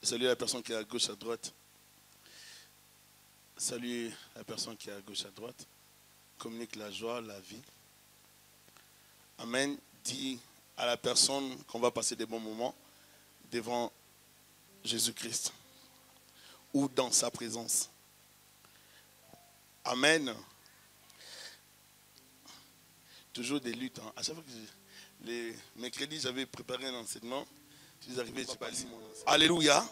Salut la personne qui est à gauche, à droite. Salut la personne qui est à gauche, à droite. Communique la joie, la vie. Amen. Dis à la personne qu'on va passer des bons moments devant Jésus-Christ ou dans sa présence. Amen. Toujours des luttes. À chaque fois que les mercredis, j'avais préparé un enseignement. Je suis arrivé, je n'ai pas dit mon enseignement. Alléluia.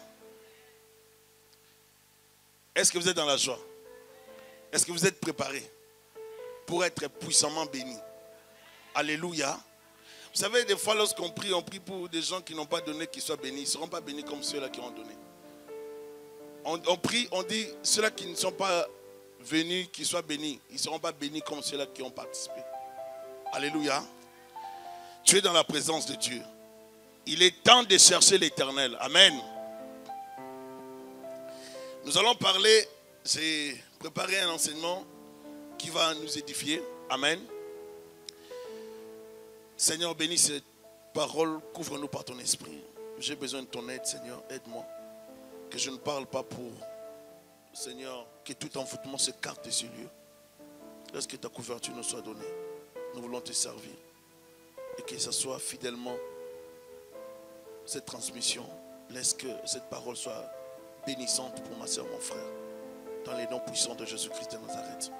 Est-ce que vous êtes dans la joie? Est-ce que vous êtes préparés pour être puissamment bénis? Alléluia. Vous savez, des fois, lorsqu'on prie, on prie pour des gens qui n'ont pas donné, qu'ils soient bénis. Ils ne seront pas bénis comme ceux-là qui ont donné. On prie, on dit, ceux-là qui ne sont pas venus, qu'ils soient bénis. Ils ne seront pas bénis comme ceux-là qui ont participé. Alléluia. Tu es dans la présence de Dieu. Il est temps de chercher l'Éternel. Amen. Nous allons parler, j'ai préparé un enseignement qui va nous édifier. Amen. Seigneur, bénis cette parole, couvre-nous par ton esprit. J'ai besoin de ton aide, Seigneur, aide-moi. Que je ne parle pas pour, Seigneur, que tout envoûtement s'écarte de ce lieu. Laisse que ta couverture nous soit donnée. Nous voulons te servir. Et que ce soit fidèlement cette transmission. Laisse que cette parole soit bénissante pour ma soeur, mon frère. Dans les noms puissants de Jésus-Christ de Nazareth.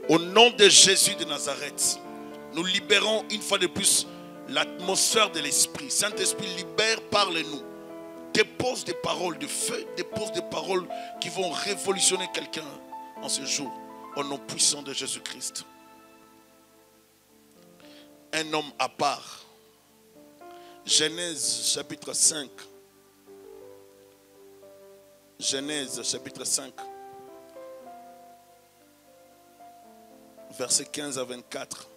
Au nom de Jésus de Nazareth, nous libérons une fois de plus l'atmosphère de l'Esprit. Saint-Esprit, libère, parle-nous. Dépose des paroles de feu, dépose des paroles qui vont révolutionner quelqu'un en ce jour. Au nom puissant de Jésus-Christ. Un homme à part. Genèse chapitre 5. Genèse chapitre 5. Versets 15 à 24.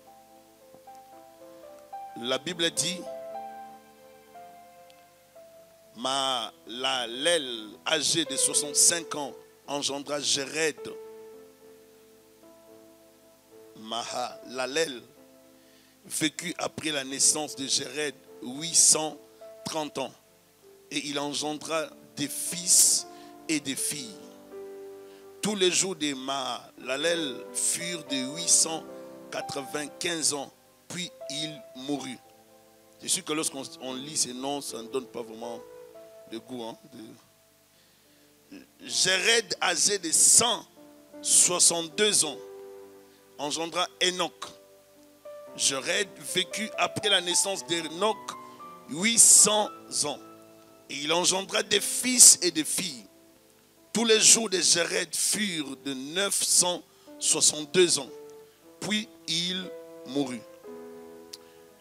La Bible dit, Mahalalel, âgé de 65 ans, engendra Jéred. Mahalalel vécut après la naissance de Jéred 830 ans. Et il engendra des fils et des filles. Tous les jours de Mahalalel furent de 895 ans. Puis il mourut. Je suis sûr que lorsqu'on lit ces noms, ça ne donne pas vraiment de goût. Jéred, âgé de 162 ans, engendra Enoch. Jéred vécut après la naissance d'Enoch 800 ans. Et il engendra des fils et des filles. Tous les jours de Jéred furent de 962 ans. Puis il mourut.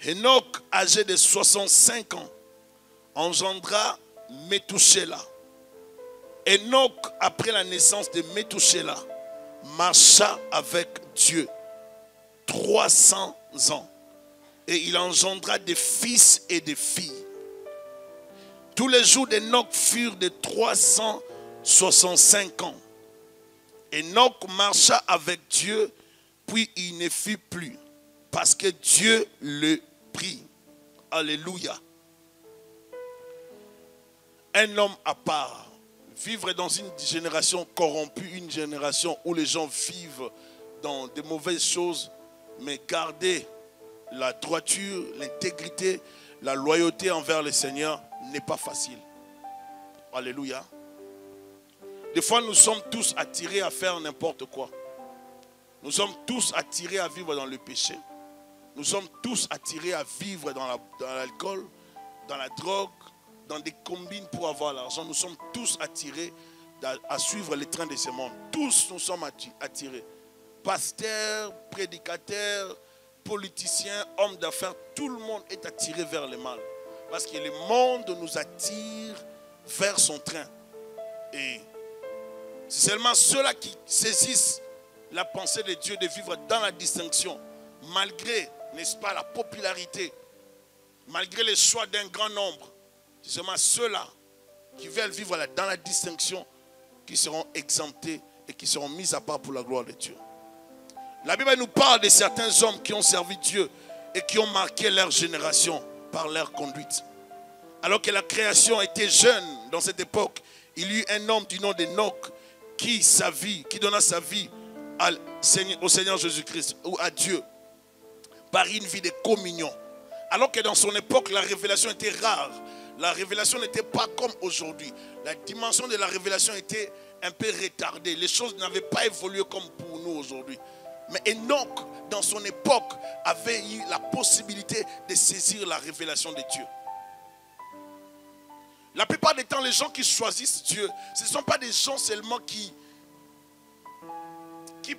Enoch, âgé de 65 ans, engendra Métouchéla. Enoch, après la naissance de Métouchéla, marcha avec Dieu 300 ans. Et il engendra des fils et des filles. Tous les jours d'Enoch furent de 365 ans. Enoch marcha avec Dieu, puis il ne fut plus, parce que Dieu le prit. Alléluia. Un homme à part. Vivre dans une génération corrompue, une génération où les gens vivent dans de mauvaises choses, mais garder la droiture, l'intégrité, la loyauté envers le Seigneur n'est pas facile. Alléluia. Des fois, nous sommes tous attirés à faire n'importe quoi. Nous sommes tous attirés à vivre dans le péché. Nous sommes tous attirés à vivre dans l'alcool, dans la drogue, dans des combines pour avoir l'argent. Nous sommes tous attirés à suivre les trains de ce monde. Tous nous sommes attirés. Pasteurs, prédicateurs, politiciens, hommes d'affaires, tout le monde est attiré vers le mal. Parce que le monde nous attire vers son train. Et c'est seulement ceux-là qui saisissent la pensée de Dieu de vivre dans la distinction, malgré, n'est-ce pas, la popularité, malgré les choix d'un grand nombre. C'est seulement ceux-là, qui veulent vivre dans la distinction, qui seront exemptés et qui seront mis à part pour la gloire de Dieu. La Bible nous parle de certains hommes qui ont servi Dieu et qui ont marqué leur génération par leur conduite. Alors que la création était jeune dans cette époque, il y eut un homme du nom d'Enoch qui donna sa vie au Seigneur Jésus-Christ ou à Dieu par une vie de communion. Alors que dans son époque, la révélation était rare. La révélation n'était pas comme aujourd'hui. La dimension de la révélation était un peu retardée. Les choses n'avaient pas évolué comme pour nous aujourd'hui. Mais Enoch, dans son époque, avait eu la possibilité de saisir la révélation de Dieu. La plupart des temps, les gens qui choisissent Dieu, ce ne sont pas des gens seulement qui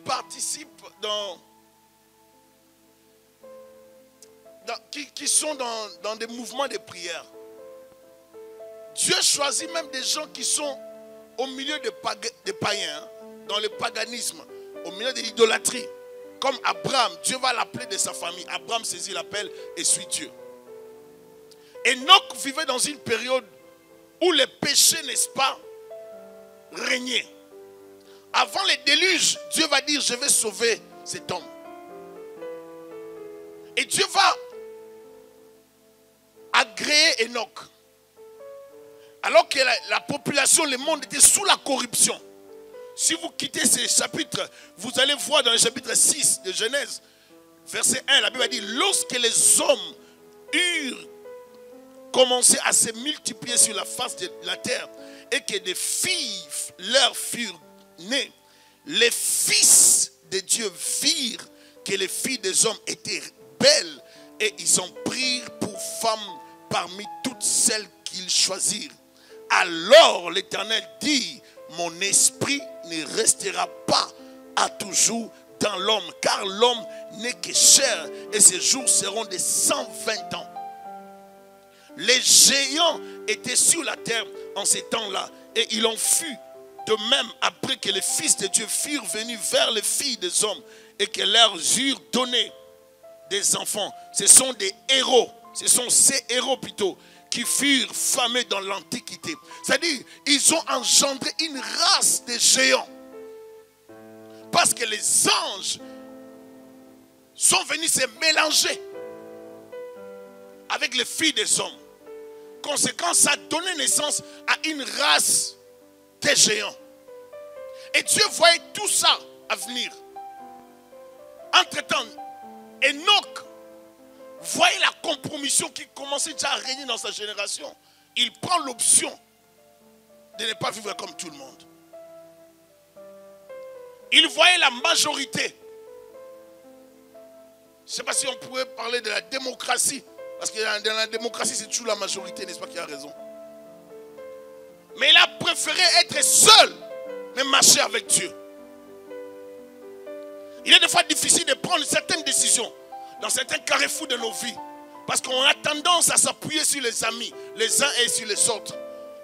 participent qui sont dans des mouvements de prière. Dieu choisit même des gens qui sont au milieu des païens, dans le paganisme, au milieu de l'idolâtrie. Comme Abraham, Dieu va l'appeler de sa famille. Abraham saisit l'appel et suit Dieu. Enoch vivait dans une période où les péchés, n'est-ce pas, régnaient. Avant les déluges, Dieu va dire, je vais sauver cet homme. Et Dieu va agréer Enoch. Alors que la population, le monde était sous la corruption. Si vous quittez ces chapitres, vous allez voir dans le chapitre 6 de Genèse, verset 1, la Bible dit, lorsque les hommes eurent commencé à se multiplier sur la face de la terre et que des filles leur furent nées, les fils de Dieu virent que les filles des hommes étaient belles et ils en prirent pour femmes parmi toutes celles qu'ils choisirent. Alors l'Éternel dit, mon esprit ne restera pas à toujours dans l'homme, car l'homme n'est que chair et ses jours seront de 120 ans. Les géants étaient sur la terre en ces temps-là et il en fut de même après que les fils de Dieu furent venus vers les filles des hommes et que leur eurent donné des enfants. Ce sont des héros, ce sont ces héros plutôt qui furent famés dans l'Antiquité. C'est-à-dire, ils ont engendré une race de géants. Parce que les anges sont venus se mélanger avec les filles des hommes. Conséquence, ça a donné naissance à une race de géants. Et Dieu voyait tout ça à venir. Entre-temps, Enoch voyait la compromission qui commençait déjà à régner dans sa génération. Il prend l'option de ne pas vivre comme tout le monde. Il voyait la majorité. Je ne sais pas si on pourrait parler de la démocratie. Parce que dans la démocratie, c'est toujours la majorité, n'est-ce pas, qui a raison. Mais il a préféré être seul, mais marcher avec Dieu. Il est des fois difficile de prendre certaines décisions dans certains carrefours de nos vies. Parce qu'on a tendance à s'appuyer sur les amis, les uns et sur les autres.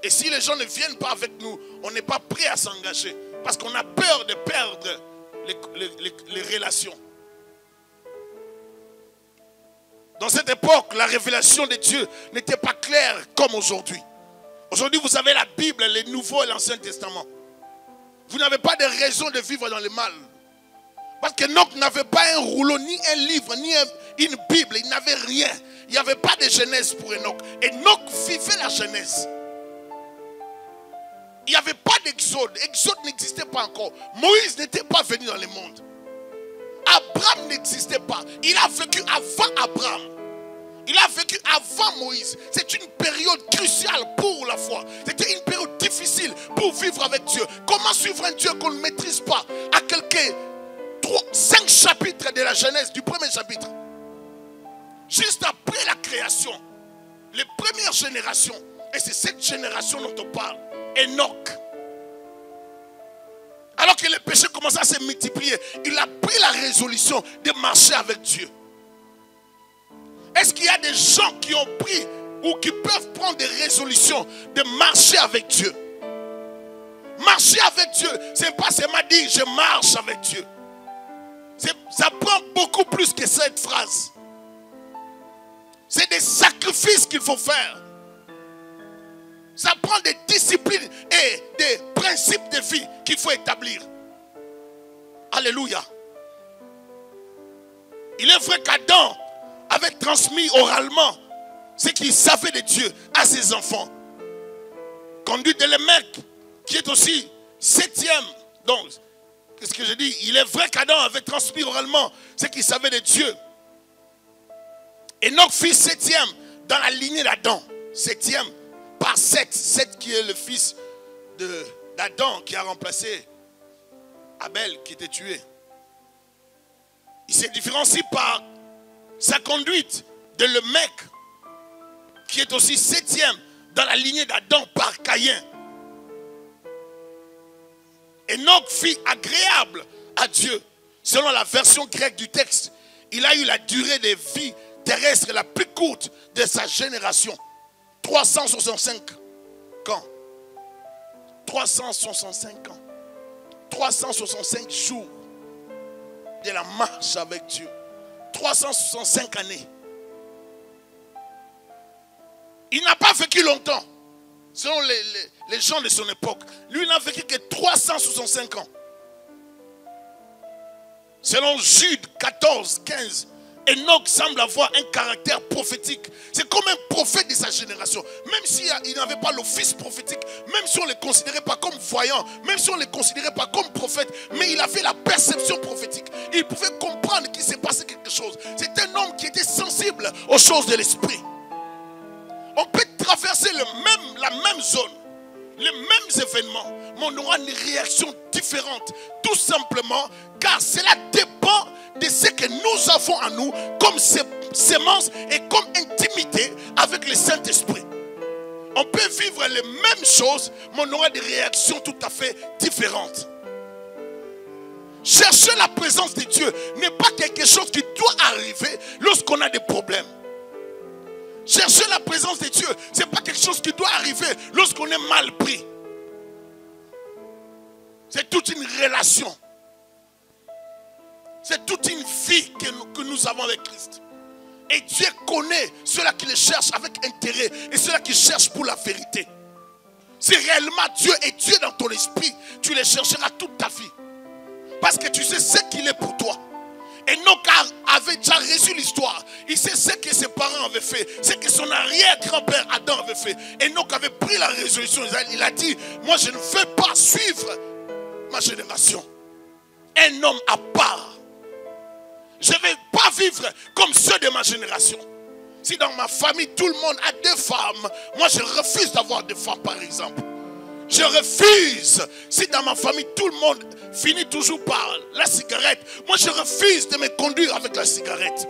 Et si les gens ne viennent pas avec nous, on n'est pas prêt à s'engager. Parce qu'on a peur de perdre les relations. Dans cette époque, la révélation de Dieu n'était pas claire comme aujourd'hui. Aujourd'hui, vous avez la Bible, le Nouveau et l'Ancien Testament. Vous n'avez pas de raison de vivre dans le mal. Parce que Enoch n'avait pas un rouleau, ni un livre, ni une Bible. Il n'avait rien. Il n'y avait pas de Genèse pour Enoch. Enoch vivait la Genèse. Il n'y avait pas d'Exode. Exode n'existait pas encore. Moïse n'était pas venu dans le monde. Abraham n'existait pas. Il a vécu avant Abraham. Il a vécu avant Moïse. C'est une période cruciale pour la foi. C'était une période difficile pour vivre avec Dieu. Comment suivre un Dieu qu'on ne maîtrise pas? À quelques 5 chapitres de la Genèse, du premier chapitre. Juste après la création. Les premières générations. Et c'est cette génération dont on parle. Enoch. Alors que les péchés commençaient à se multiplier, il a pris la résolution de marcher avec Dieu. Est-ce qu'il y a des gens qui ont pris ou qui peuvent prendre des résolutions de marcher avec Dieu? Marcher avec Dieu, ce n'est pas seulement dire je marche avec Dieu. Ça prend beaucoup plus que cette phrase. C'est des sacrifices qu'il faut faire. Ça prend des disciplines et des principes de vie qu'il faut établir. Alléluia. Il est vrai qu'Adam avait transmis oralement ce qu'il savait de Dieu à ses enfants. Conduite de Lémec, qui est aussi 7e. Donc, qu'est-ce que je dis? Il est vrai qu'Adam avait transmis oralement ce qu'il savait de Dieu. Enoch fils 7e dans la lignée d'Adam. 7e par Seth. Seth qui est le fils d'Adam qui a remplacé Abel qui était tué. Il se différencie par sa conduite de Lémec qui est aussi 7e dans la lignée d'Adam par Caïn. Enoch fut agréable à Dieu. Selon la version grecque du texte, il a eu la durée de vie terrestre la plus courte de sa génération. 365 ans. 365 ans. 365 jours de la marche avec Dieu. 365 années. Il n'a pas vécu longtemps. Selon les gens de son époque. Lui n'a vécu que 365 ans. Selon Jude 14, 15. Enoch semble avoir un caractère prophétique. C'est comme un prophète de sa génération. Même s'il n'avait pas l'office prophétique, même si on ne le considérait pas comme voyant, même si on ne le considérait pas comme prophète, mais il avait la perception prophétique. Il pouvait comprendre qu'il s'est passé quelque chose. C'est un homme qui était sensible aux choses de l'esprit. On peut traverser la même zone, les mêmes événements, mais on aura une réaction différente. Tout simplement car cela dépend de ce que nous avons en nous comme sémence et comme intimité avec le Saint-Esprit. On peut vivre les mêmes choses, mais on aura des réactions tout à fait différentes. Chercher la présence de Dieu n'est pas quelque chose qui doit arriver lorsqu'on a des problèmes. Chercher la présence de Dieu, ce n'est pas quelque chose qui doit arriver lorsqu'on est mal pris. C'est toute une relation. C'est toute une vie que nous avons avec Christ. Et Dieu connaît ceux-là qui le cherchent avec intérêt et ceux-là qui cherchent pour la vérité. Si réellement Dieu est Dieu dans ton esprit, tu le chercheras toute ta vie. Parce que tu sais ce qu'il est pour toi. Enoch avait déjà reçu l'histoire. Il sait ce que ses parents avaient fait, ce que son arrière-grand-père Adam avait fait. Enoch avait pris la résolution. Il a dit, moi je ne veux pas suivre ma génération. Un homme à part. Je ne vais pas vivre comme ceux de ma génération. Si dans ma famille tout le monde a des femmes, moi je refuse d'avoir des femmes par exemple. Je refuse. Si dans ma famille tout le monde finit toujours par la cigarette, moi je refuse de me conduire avec la cigarette.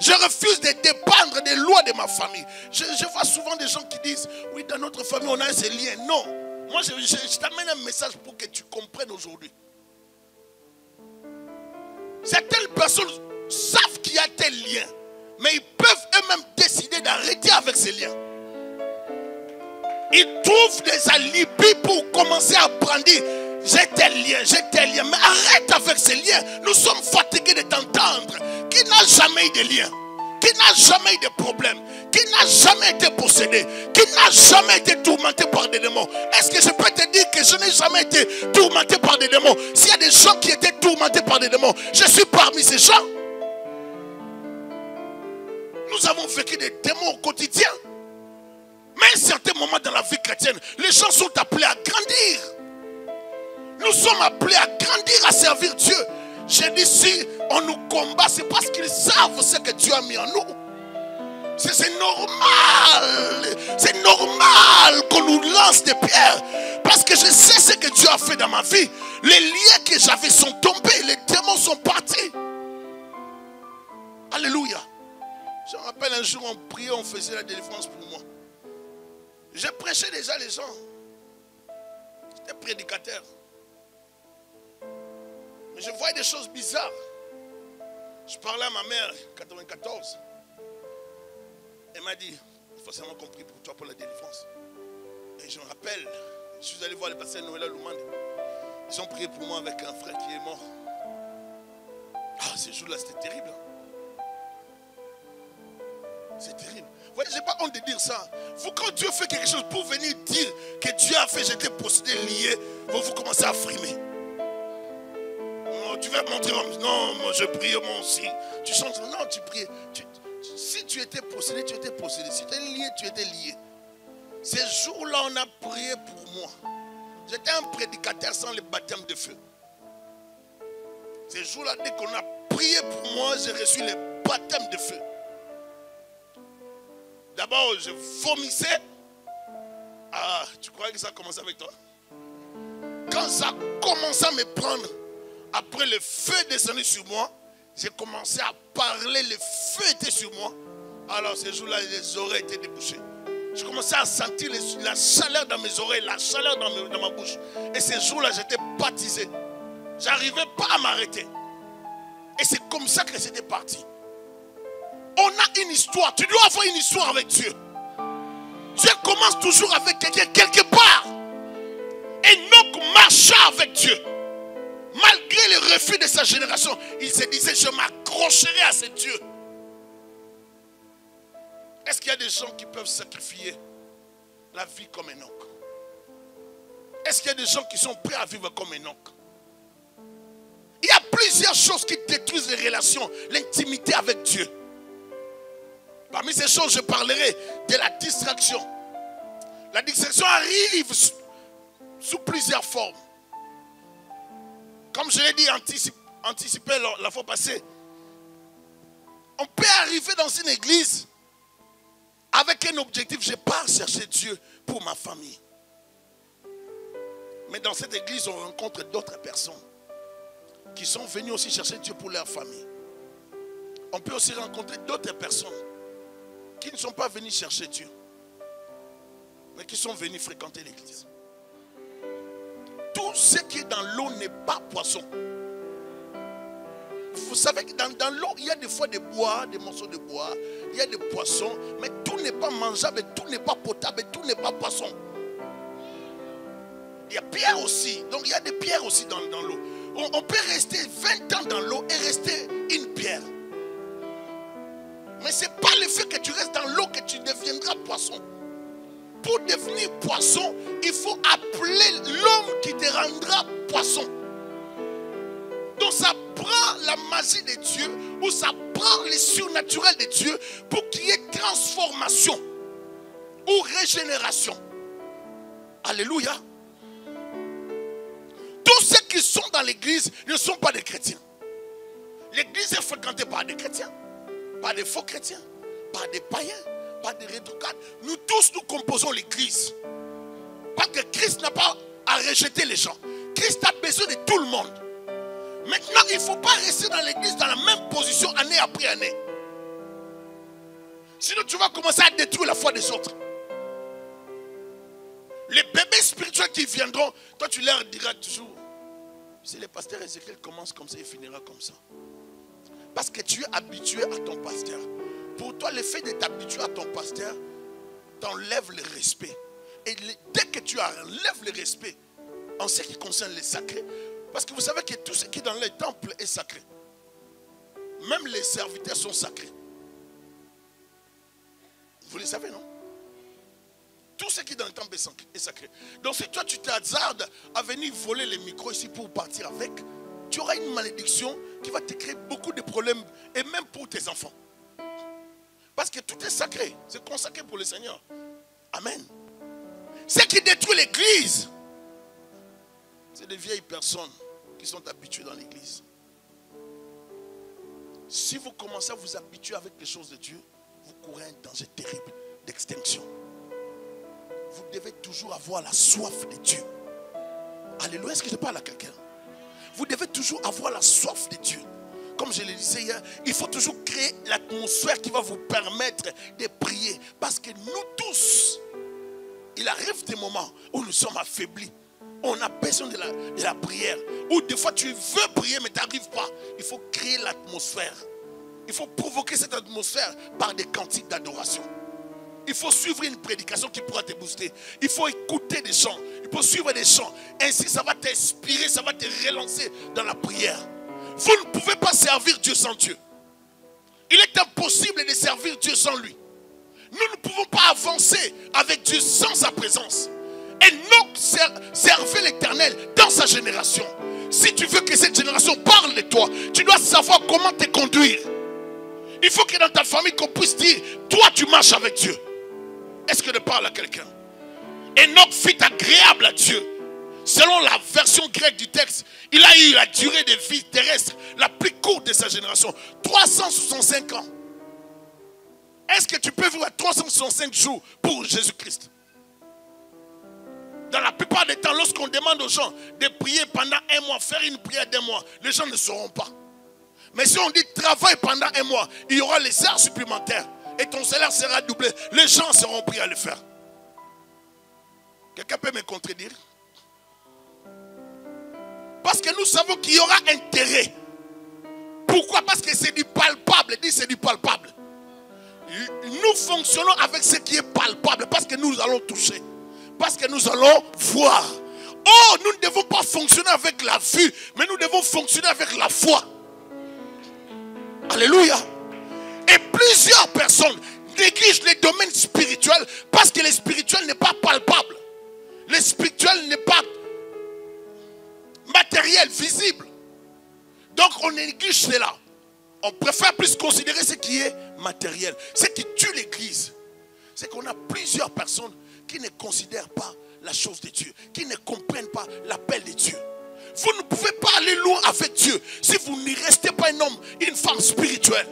Je refuse de dépendre des lois de ma famille. Je vois souvent des gens qui disent, oui dans notre famille on a ces liens. Non, moi je t'amène un message pour que tu comprennes aujourd'hui. Certaines personnes savent qu'il y a tel lien, mais ils peuvent eux-mêmes décider d'arrêter avec ces liens. Ils trouvent des alibis pour commencer à brandir. J'ai tel lien, mais arrête avec ces liens. Nous sommes fatigués de t'entendre. Qui n'a jamais eu de lien, qui n'a jamais eu de problème, qui n'a jamais été possédé, qui n'a jamais été tourmenté par des démons. Est-ce que je peux te dire que je n'ai jamais été tourmenté par des démons? S'il y a des gens qui étaient tourmentés par des démons, je suis parmi ces gens. Nous avons vécu des démons au quotidien. Mais à un certain moment dans la vie chrétienne, les gens sont appelés à grandir. Nous sommes appelés à grandir, à servir Dieu. J'ai dit, si on nous combat, c'est parce qu'ils savent ce que Dieu a mis en nous. C'est normal. C'est normal qu'on nous lance des pierres. Parce que je sais ce que Dieu a fait dans ma vie. Les liens que j'avais sont tombés. Les démons sont partis. Alléluia. Je me rappelle un jour, on priait, on faisait la délivrance pour moi. Je prêchais déjà les gens. J'étais prédicateur. Mais je voyais des choses bizarres. Je parlais à ma mère, 94. Elle m'a dit, il faut seulement compris pour toi pour la délivrance. Et je me rappelle, je suis allé voir le pasteur Noël à Lumande. Ils ont prié pour moi avec un frère qui est mort. Ah, ces jours-là, c'était terrible. C'est terrible. Vous voyez, je n'ai pas honte de dire ça. Vous, quand Dieu fait quelque chose pour venir dire que Dieu a fait, j'étais possédé, lié, vous commencez à frimer. Non, tu vas montrer, non, moi je prie, moi aussi. Tu chantes, non, tu pries. Si tu étais possédé, tu étais possédé. Si tu étais lié, tu étais lié. Ces jours-là, on a prié pour moi. J'étais un prédicateur sans le baptême de feu. Ces jours-là, dès qu'on a prié pour moi, j'ai reçu le baptême de feu. D'abord, je vomissais. Ah, tu croyais que ça a commencé avec toi? Quand ça a commencé à me prendre, après le feu est descendu sur moi, j'ai commencé à parler, le feu était sur moi. Alors ces jours-là, les oreilles étaient débouchées. Je commençais à sentir la chaleur dans mes oreilles, la chaleur dans ma bouche. Et ces jours-là, j'étais baptisé. Je n'arrivais pas à m'arrêter. Et c'est comme ça que c'était parti. On a une histoire. Tu dois avoir une histoire avec Dieu. Dieu commence toujours avec quelqu'un quelque part. Enoch marcha avec Dieu. Malgré le refus de sa génération, il se disait, je m'accrocherai à ce Dieu. Est-ce qu'il y a des gens qui peuvent sacrifier la vie comme Enoch? Est-ce qu'il y a des gens qui sont prêts à vivre comme Enoch? Il y a plusieurs choses qui détruisent les relations, l'intimité avec Dieu. Parmi ces choses, je parlerai de la distraction. La distraction arrive sous plusieurs formes. Comme je l'ai dit, anticipé la fois passée, on peut arriver dans une église avec un objectif. Je pars chercher Dieu pour ma famille. Mais dans cette église, on rencontre d'autres personnes qui sont venues aussi chercher Dieu pour leur famille. On peut aussi rencontrer d'autres personnes qui ne sont pas venues chercher Dieu, mais qui sont venues fréquenter l'église. Tout ce qui est dans l'eau n'est pas poisson. Vous savez que dans l'eau, il y a des fois des bois, des morceaux de bois, il y a des poissons, mais tout n'est pas mangeable, tout n'est pas potable, tout n'est pas poisson. Il y a pierre aussi, donc il y a des pierres aussi dans l'eau. On peut rester 20 ans dans l'eau et rester une pierre. Mais ce n'est pas le fait que tu restes dans l'eau que tu deviendras poisson. Pour devenir poisson, il faut appeler l'homme qui te rendra poisson. Donc ça prend la magie de Dieu ou ça prend le surnaturel de Dieu pour qu'il y ait transformation ou régénération. Alléluia. Tous ceux qui sont dans l'église ne sont pas des chrétiens. L'église est fréquentée par des chrétiens, par des faux chrétiens, par des païens, par des rétrogrades. Nous tous, nous composons l'église. Parce que Christ n'a pas à rejeter les gens. Christ a besoin de tout le monde. Maintenant, il ne faut pas rester dans l'église dans la même position année après année. Sinon, tu vas commencer à détruire la foi des autres. Les bébés spirituels qui viendront, toi tu leur diras toujours, si le pasteur Ézéchiel commence comme ça, il finira comme ça. Parce que tu es habitué à ton pasteur. Pour toi, le fait de t'habituer à ton pasteur t'enlève le respect. Et dès que tu enlèves le respect en ce qui concerne les sacrés, parce que vous savez que tout ce qui est dans les temples est sacré. Même les serviteurs sont sacrés. Vous le savez, non? Tout ce qui est dans le temple est sacré. Donc si toi tu t'hazardes à venir voler les micros ici pour partir avec, tu auras une malédiction qui va te créer beaucoup de problèmes, et même pour tes enfants. Parce que tout est sacré, c'est consacré pour le Seigneur. Amen. Ce qui détruit l'église, c'est des vieilles personnes qui sont habituées dans l'église. Si vous commencez à vous habituer avec les choses de Dieu, vous courez un danger terrible d'extinction. Vous devez toujours avoir la soif de Dieu. Alléluia, est-ce que je parle à quelqu'un? Vous devez toujours avoir la soif de Dieu. Comme je le disais hier, il faut toujours créer l'atmosphère qui va vous permettre de prier. Parce que nous tous, il arrive des moments où nous sommes affaiblis. On a besoin de la prière. Ou des fois tu veux prier mais tu n'arrives pas. Il faut créer l'atmosphère. Il faut provoquer cette atmosphère par des cantiques d'adoration. Il faut suivre une prédication qui pourra te booster. Il faut écouter des chants. Il faut suivre des chants. Ainsi, ça va t'inspirer, ça va te relancer dans la prière. Vous ne pouvez pas servir Dieu sans Dieu. Il est impossible de servir Dieu sans lui. avancé avec Dieu sans sa présence. Enoch servait l'Éternel dans sa génération. Si tu veux que cette génération parle de toi, tu dois savoir comment te conduire. Il faut que dans ta famille, qu'on puisse dire, toi tu marches avec Dieu. Est-ce que je parle à quelqu'un? Enoch fut agréable à Dieu. Selon la version grecque du texte, il a eu la durée de vie terrestre la plus courte de sa génération. 365 ans. Est-ce que tu peux vivre 365 jours pour Jésus-Christ? Dans la plupart des temps, lorsqu'on demande aux gens de prier pendant un mois, faire une prière d'un mois, les gens ne sauront pas. Mais si on dit travaille pendant un mois, il y aura les heures supplémentaires et ton salaire sera doublé. Les gens seront prêts à le faire. Quelqu'un peut me contredire? Parce que nous savons qu'il y aura intérêt. Pourquoi? Parce que c'est du palpable. Dis c'est du palpable. Nous fonctionnons avec ce qui est palpable parce que nous allons toucher. Parce que nous allons voir. Oh, nous ne devons pas fonctionner avec la vue, mais nous devons fonctionner avec la foi. Alléluia. Et plusieurs personnes négligent les domaines spirituels parce que le spirituel n'est pas palpable. Le spirituel n'est pas matériel, visible. Donc on néglige cela. On préfère plus considérer ce qui est matériel. Ce qui tue l'église, c'est qu'on a plusieurs personnes qui ne considèrent pas la chose de Dieu, qui ne comprennent pas l'appel de Dieu. Vous ne pouvez pas aller loin avec Dieu si vous n'y restez pas un homme, une femme spirituelle.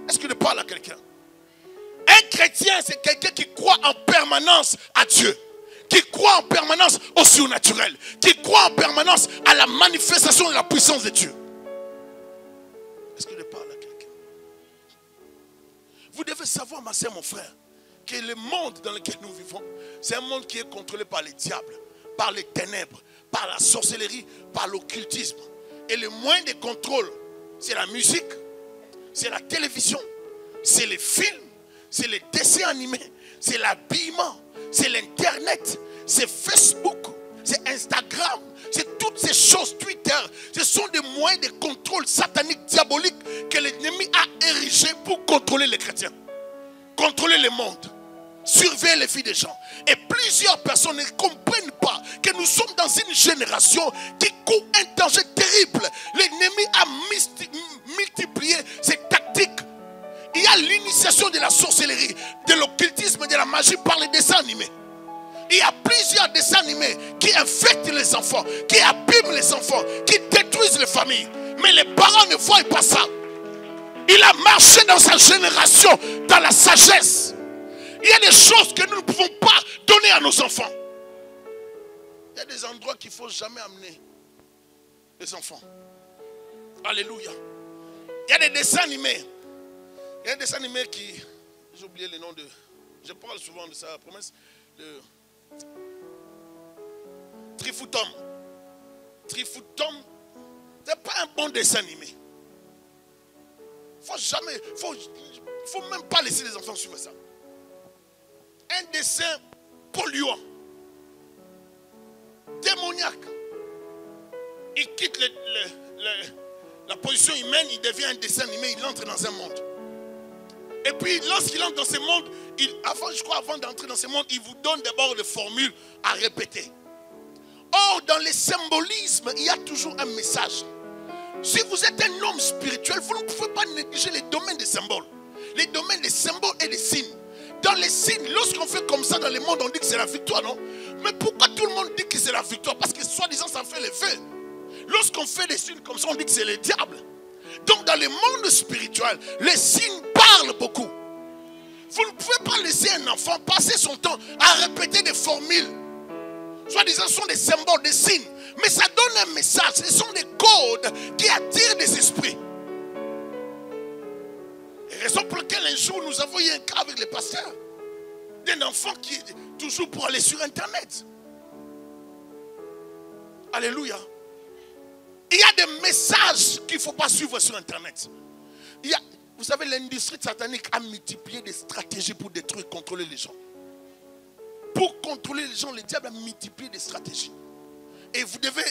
Est-ce que je parle à quelqu'un? Un chrétien, c'est quelqu'un qui croit en permanence à Dieu, qui croit en permanence au surnaturel, qui croit en permanence à la manifestation de la puissance de Dieu. Est-ce que je parle à quelqu'un? Vous devez savoir, ma soeur, mon frère, que le monde dans lequel nous vivons, c'est un monde qui est contrôlé par les diables, par les ténèbres, par la sorcellerie, par l'occultisme. Et le moyen de contrôle, c'est la musique, c'est la télévision, c'est les films, c'est les dessins animés, c'est l'habillement, c'est l'internet, c'est Facebook, c'est Instagram, c'est toutes ces choses, Twitter. Ce sont des moyens de contrôle satanique, diabolique que l'ennemi a érigé pour contrôler les chrétiens, contrôler le monde, surveiller les vies des gens. Et plusieurs personnes ne comprennent pas que nous sommes dans une génération qui court un danger terrible. L'ennemi a multiplié ses tactiques. Il y a l'initiation de la sorcellerie, de l'occultisme, de la magie par les dessins animés. Il y a plusieurs dessins animés qui infectent les enfants, qui abîment les enfants, qui détruisent les familles. Mais les parents ne voient pas ça. Il a marché dans sa génération, dans la sagesse. Il y a des choses que nous ne pouvons pas donner à nos enfants. Il y a des endroits qu'il ne faut jamais amener les enfants. Alléluia. Il y a des dessins animés. Il y a des dessins animés qui... J'ai oublié le nom de... Je parle souvent de ça, la promesse. Trifoutom. Trifoutom, ce n'est pas un bon dessin animé. Faut même pas laisser les enfants suivre ça. Un dessin polluant, démoniaque. Il quitte la position humaine, il devient un dessin animé, il entre dans un monde. Et puis lorsqu'il entre dans ce monde, avant d'entrer dans ce monde, il vous donne d'abord des formules à répéter. Or, dans les symbolismes, il y a toujours un message. Si vous êtes un homme spirituel, vous ne pouvez pas négliger les domaines des symboles. Les domaines des symboles et des signes. Dans les signes, lorsqu'on fait comme ça dans le monde, on dit que c'est la victoire, non? Mais pourquoi tout le monde dit que c'est la victoire? Parce que soi-disant, ça fait l'effet. Lorsqu'on fait des signes comme ça, on dit que c'est le diable. Donc dans le monde spirituel, les signes parlent beaucoup. Vous ne pouvez pas laisser un enfant passer son temps à répéter des formules. Soi-disant, ce sont des symboles, des signes. Mais ça donne un message. Ce sont des codes qui attirent des esprits. Et raison pour laquelle un jour nous avons eu un cas avec les pasteurs. D'un enfant qui est toujours pour aller sur Internet. Alléluia. Il y a des messages qu'il ne faut pas suivre sur Internet. Vous savez, l'industrie satanique a multiplié des stratégies pour détruire, contrôler les gens. Pour contrôler les gens, le diable a multiplié des stratégies. Et vous devez...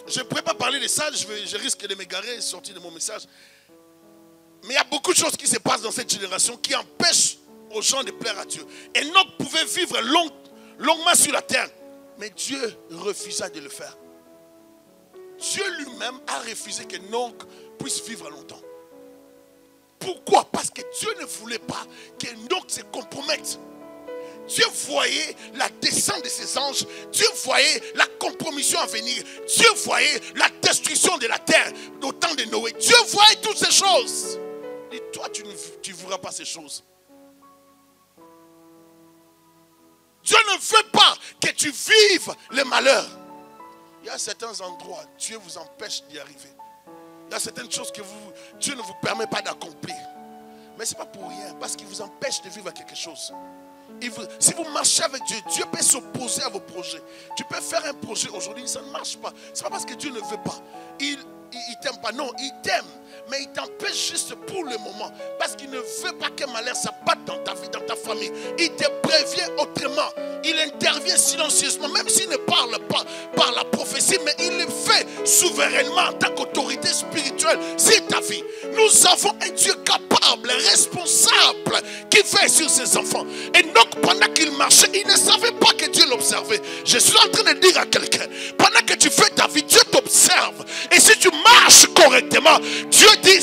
Je ne pourrais pas parler de ça, je risque de m'égarer et sortir de mon message. Mais il y a beaucoup de choses qui se passent dans cette génération qui empêchent aux gens de plaire à Dieu. Enoch pouvait vivre longuement sur la terre, mais Dieu refusa de le faire. Dieu lui-même a refusé qu'Enoch puisse vivre longtemps. Pourquoi? Parce que Dieu ne voulait pas qu'Enoch se compromette. Dieu voyait la descente de ses anges. Dieu voyait la compromission à venir. Dieu voyait la destruction de la terre au temps de Noé. Dieu voyait toutes ces choses. Et toi, tu ne verras pas ces choses. Dieu ne veut pas que tu vives le malheur. Il y a certains endroits, Dieu vous empêche d'y arriver. Il y a certaines choses que Dieu ne vous permet pas d'accomplir. Mais ce n'est pas pour rien, parce qu'il vous empêche de vivre quelque chose. Si vous marchez avec Dieu, Dieu peut s'opposer à vos projets. Tu peux faire un projet aujourd'hui, ça ne marche pas. Ce n'est pas parce que Dieu ne veut pas. Il t'aime pas, non, il t'aime. Mais il t'empêche juste pour le moment. Parce qu'il ne veut pas qu'un malheur s'abatte dans ta vie, dans ta famille. Il te prévient autrement. Il intervient silencieusement, même s'il ne parle pas par la prophétie, mais il le fait souverainement en tant qu'autorité spirituelle sur ta vie. Nous avons un Dieu capable, responsable, qui veille sur ses enfants. Et donc, pendant qu'il marchait, il ne savait pas que Dieu l'observait. Je suis en train de dire à quelqu'un, pendant que tu fais ta vie, Dieu t'observe. Et si tu marches correctement, Dieu dit,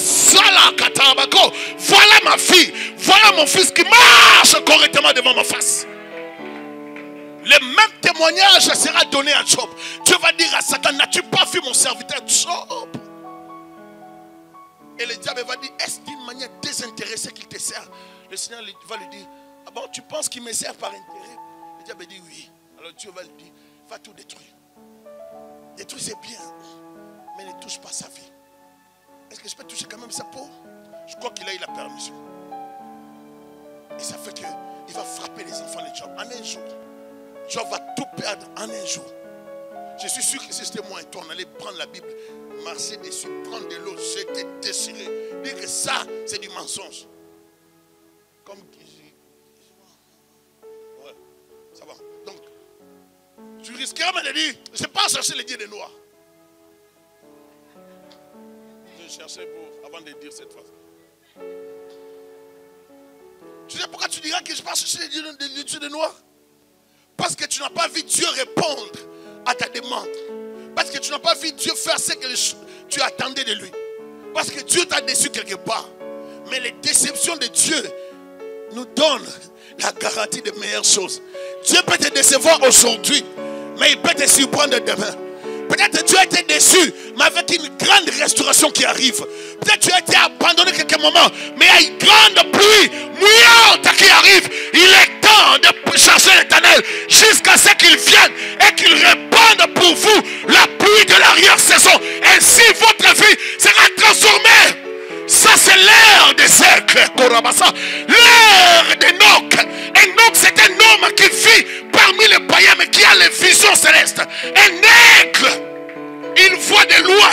voilà ma fille, voilà mon fils qui marche correctement devant ma face. Le même témoignage sera donné à Job. Dieu va dire à Satan, n'as-tu pas vu mon serviteur Job? Et le diable va dire, est-ce d'une manière désintéressée qu'il te sert? Le Seigneur va lui dire, ah bon, tu penses qu'il me sert par intérêt? Le diable dit oui. Alors Dieu va lui dire, va tout détruire. Détruire c'est bien, mais ne touche pas sa vie. Est-ce que je peux toucher quand même sa peau? Je crois qu'il a eu la permission. Et ça fait qu'il va frapper les enfants de Job en un jour. Job va tout perdre en un jour. Je suis sûr que si c'était moi et toi, on allait prendre la Bible, marcher dessus, prendre de l'eau, jeter, déchirer. Dire que ça, c'est du mensonge. Comme... Ouais, ça va. Donc, tu risquerais même de dire, je n'ai pas cherché les dieux des Noirs. Je cherchais avant de dire cette phrase. Tu sais pourquoi tu diras que je ne vais pas chercher les dieux des Noirs? Parce que tu n'as pas vu Dieu répondre à ta demande. Parce que tu n'as pas vu Dieu faire ce que tu attendais de lui. Parce que Dieu t'a déçu quelque part. Mais les déceptions de Dieu nous donnent la garantie de meilleures choses. Dieu peut te décevoir aujourd'hui, mais il peut te surprendre demain. Peut-être tu as été déçu, mais avec une grande restauration qui arrive. Peut-être tu as été abandonné quelques moments, mais il y a une grande pluie mouillante qui arrive. Il est temps de chercher l'Éternel jusqu'à ce qu'il vienne et qu'il répande pour vous la pluie de l'arrière-saison. Ainsi votre vie sera transformée. Ça c'est l'ère des cercles. L'ère d'Enoch. Enoch c'est un homme qui vit parmi les païens mais qui a les visions célestes. Un aigle. Il voit de loin.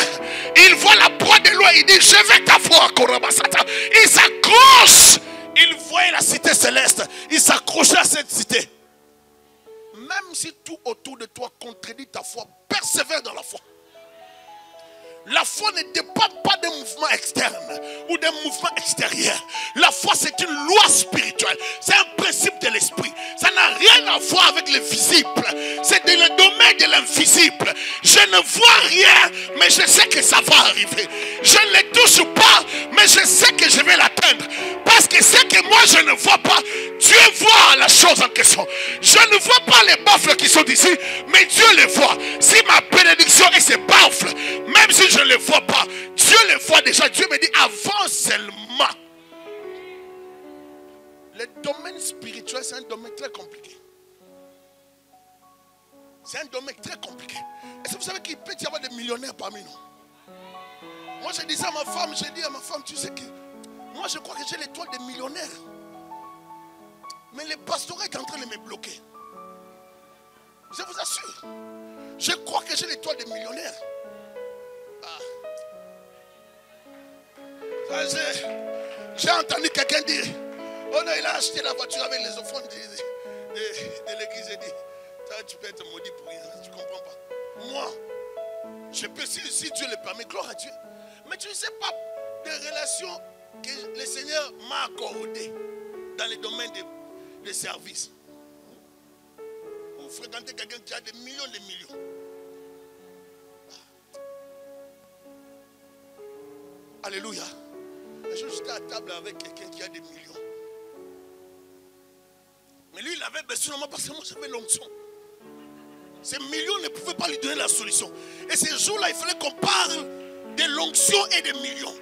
Il voit la proie de loin. Il dit je vais t'avoir. Il s'accroche. Il voyait la cité céleste. Il s'accrochait à cette cité. Même si tout autour de toi contredit ta foi, persévère dans la foi. La foi ne dépend pas d'un mouvement externe ou d'un mouvement extérieur. La foi, c'est une loi spirituelle. C'est un principe de l'esprit. Ça n'a rien à voir avec le visible. C'est dans le domaine de l'invisible. Je ne vois rien, mais je sais que ça va arriver. Je ne le touche pas, mais je sais que je vais l'atteindre. Parce que ce que moi je ne vois pas, Dieu voit la chose en question. Je ne vois pas les baffles qui sont ici, mais Dieu les voit. Si ma bénédiction est ces baffles, même si je ne les vois pas, Dieu les voit déjà. Dieu me dit avance seulement. Le domaine spirituel, c'est un domaine très compliqué. C'est un domaine très compliqué. Est-ce que vous savez qu'il peut y avoir des millionnaires parmi nous? Moi je disais à ma femme, j'ai dit à ma femme, tu sais que moi je crois que j'ai l'étoile des millionnaires. Mais le pastorat est en train de me bloquer. Je vous assure. Je crois que j'ai l'étoile des millionnaires. J'ai entendu quelqu'un dire, oh non, il a acheté la voiture avec les offrandes de l'église. Il dit, tu peux être maudit pour rien, tu ne comprends pas. Moi, je peux, si Dieu le permet, gloire à Dieu. Mais tu ne sais pas des relations que le Seigneur m'a accordées. dans les domaines des services. Vous fréquentez quelqu'un qui a des millions de millions. Alléluia. Un jour, j'étais à table avec quelqu'un qui a des millions. Mais lui, il avait besoin de moi parce que moi, j'avais l'onction. Ces millions ne pouvaient pas lui donner la solution. Et ces jours-là, il fallait qu'on parle de l'onction et des millions.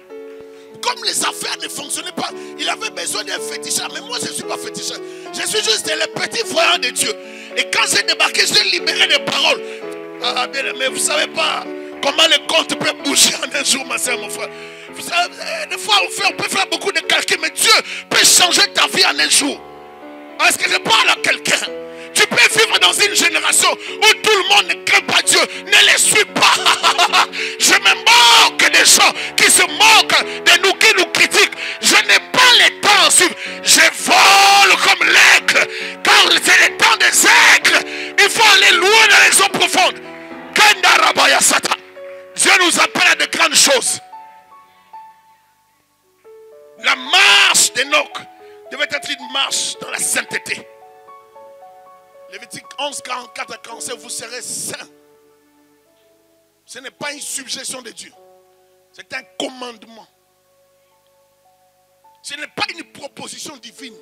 Comme les affaires ne fonctionnaient pas, il avait besoin d'un féticheur. Mais moi, je ne suis pas féticheur. Je suis juste le petit voyant de Dieu. Et quand j'ai débarqué, j'ai libéré des paroles. Ah, bien aimé, vous ne savez pas comment le compte peut bouger en un jour, ma soeur, mon frère. Vous savez, des fois, on peut faire beaucoup de calculs, mais Dieu peut changer ta vie en un jour. Est-ce que je parle à quelqu'un? Tu peux vivre dans une génération où tout le monde ne craint pas Dieu. Ne les suis pas. Je me moque des gens qui se moquent de nous, qui nous critiquent. Je n'ai pas le temps à suivre. Je vole comme l'aigle. Car c'est le temps des aigles. Il faut aller loin dans les eaux profondes. Dieu nous appelle à de grandes choses. La marche d'Enoch devait être une marche dans la sainteté. Lévitique 11, 44 à 45, vous serez saints. Ce n'est pas une suggestion de Dieu. C'est un commandement. Ce n'est pas une proposition divine.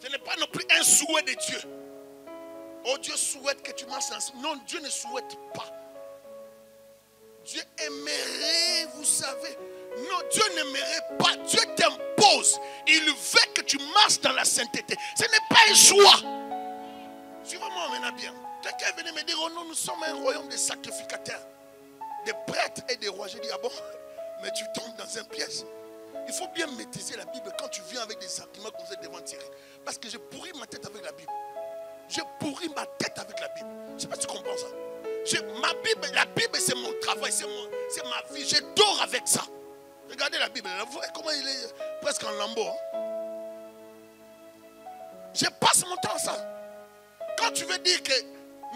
Ce n'est pas non plus un souhait de Dieu. Oh, Dieu souhaite que tu marches ainsi. Non, Dieu ne souhaite pas. Dieu aimerait, vous savez. Non, Dieu n'aimerait pas. Dieu t'impose. Il veut que tu marches dans la sainteté. Ce n'est pas un choix. Suivez-moi maintenant bien. Quelqu'un venait me dire, oh non, nous sommes un royaume de sacrificateurs, des prêtres et des rois. J'ai dit, ah bon, mais tu tombes dans un piège. Il faut bien maîtriser la Bible quand tu viens avec des arguments qu'on vous devant tirer. Parce que j'ai pourri ma tête avec la Bible. J'ai pourri ma tête avec la Bible. Je ne sais pas si tu comprends ça. La Bible, c'est mon travail, c'est ma vie. Je dors avec ça. Regardez la Bible. Vous voyez comment il est presque en lambeau. Hein? Je passe mon temps à ça. Quand tu veux dire que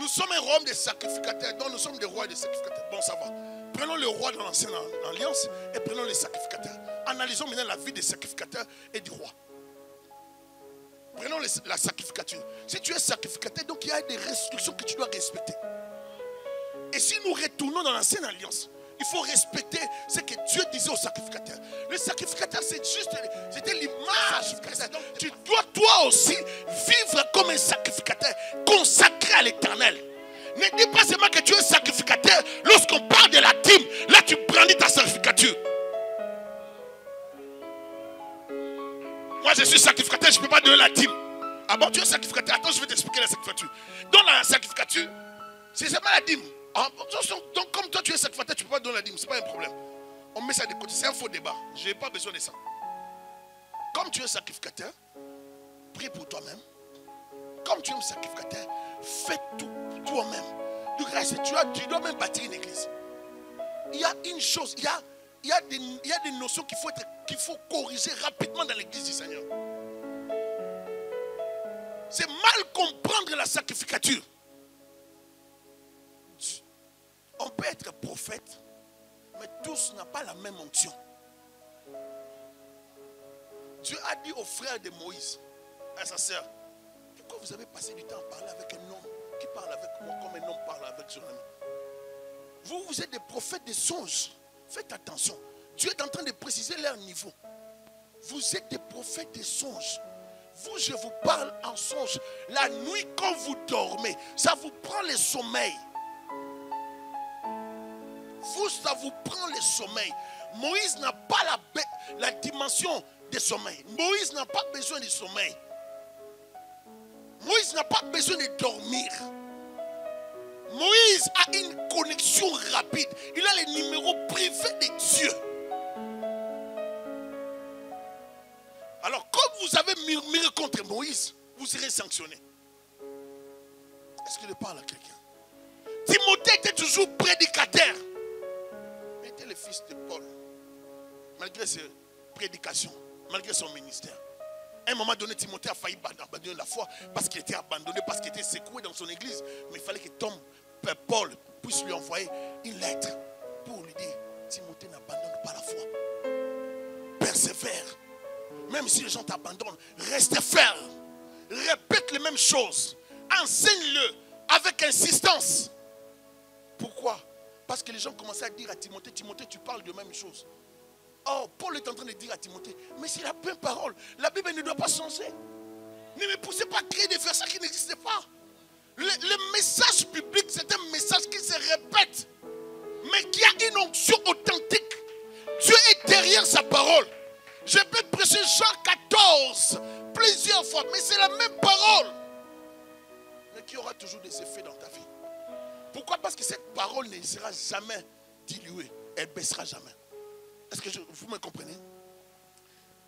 nous sommes un royaume de sacrificateurs, donc nous sommes des rois et des sacrificateurs, bon, ça va. Prenons le roi de l'ancienne alliance et prenons les sacrificateurs. Analysons maintenant la vie des sacrificateurs et du roi. Prenons la sacrificature. Si tu es sacrificateur, donc il y a des restrictions que tu dois respecter. Et si nous retournons dans l'ancienne alliance, il faut respecter ce que Dieu disait aux sacrificateurs. Le sacrificateur, c'était l'image. Donc, tu dois toi aussi vivre comme un sacrificateur consacré à l'Éternel. Ne dis pas seulement que tu es sacrificateur. Lorsqu'on parle de la dîme, là tu brandis ta sacrificature. Moi je suis sacrificateur, je ne peux pas donner la dîme. Ah bon, tu es sacrificateur? Attends, je vais t'expliquer la sacrificature. Dans la sacrificature, c'est seulement la dîme. Donc comme toi tu es sacrificateur, tu ne peux pas donner la dîme, ce n'est pas un problème. On met ça de côté, c'est un faux débat. Je n'ai pas besoin de ça. Comme tu es sacrificateur, prie pour toi-même. Comme tu es un sacrificateur, fais tout toi-même. Du reste, tu dois même bâtir une église. Il y a une chose, il y a des notions qu'il faut corriger rapidement dans l'église du Seigneur. C'est mal comprendre la sacrificature. On peut être prophète, mais tous n'ont pas la même onction. Dieu a dit au frère de Moïse, à sa sœur, pourquoi vous avez passé du temps à parler avec un homme qui parle avec moi comme un homme parle avec son ami? Vous êtes des prophètes des songes. Faites attention. Dieu est en train de préciser leur niveau. Vous êtes des prophètes des songes. Vous, je vous parle en songe. La nuit, quand vous dormez, ça vous prend le sommeil. Vous, ça vous prend le sommeil. Moïse n'a pas la dimension de sommeil. Moïse n'a pas besoin de sommeil. Moïse n'a pas besoin de dormir. Moïse a une connexion rapide. Il a les numéros privés de Dieu. Alors, comme vous avez murmuré contre Moïse, vous serez sanctionné. Est-ce que je parle à quelqu'un? Timothée était toujours prédicateur. Il était le fils de Paul. Malgré ses prédications, malgré son ministère. À un moment donné, Timothée a failli abandonner la foi parce qu'il était abandonné, parce qu'il était secoué dans son église. Mais il fallait que Paul puisse lui envoyer une lettre pour lui dire, Timothée n'abandonne pas la foi. Persévère. Même si les gens t'abandonnent, reste ferme. Répète les mêmes choses. Enseigne-le avec insistance. Pourquoi? Parce que les gens commençaient à dire à Timothée, Timothée, tu parles de même chose. Oh, Paul est en train de dire à Timothée, mais c'est la même parole. La Bible ne doit pas changer. Ne me poussez pas à créer des versets qui n'existent pas. Le message biblique, c'est un message qui se répète, mais qui a une onction authentique. Dieu est derrière sa parole. Je peux prêcher Jean 14 plusieurs fois, mais c'est la même parole, mais qui aura toujours des effets dans ta vie. Pourquoi? Parce que cette parole ne sera jamais diluée. Elle ne baissera jamais. Est-ce que vous me comprenez?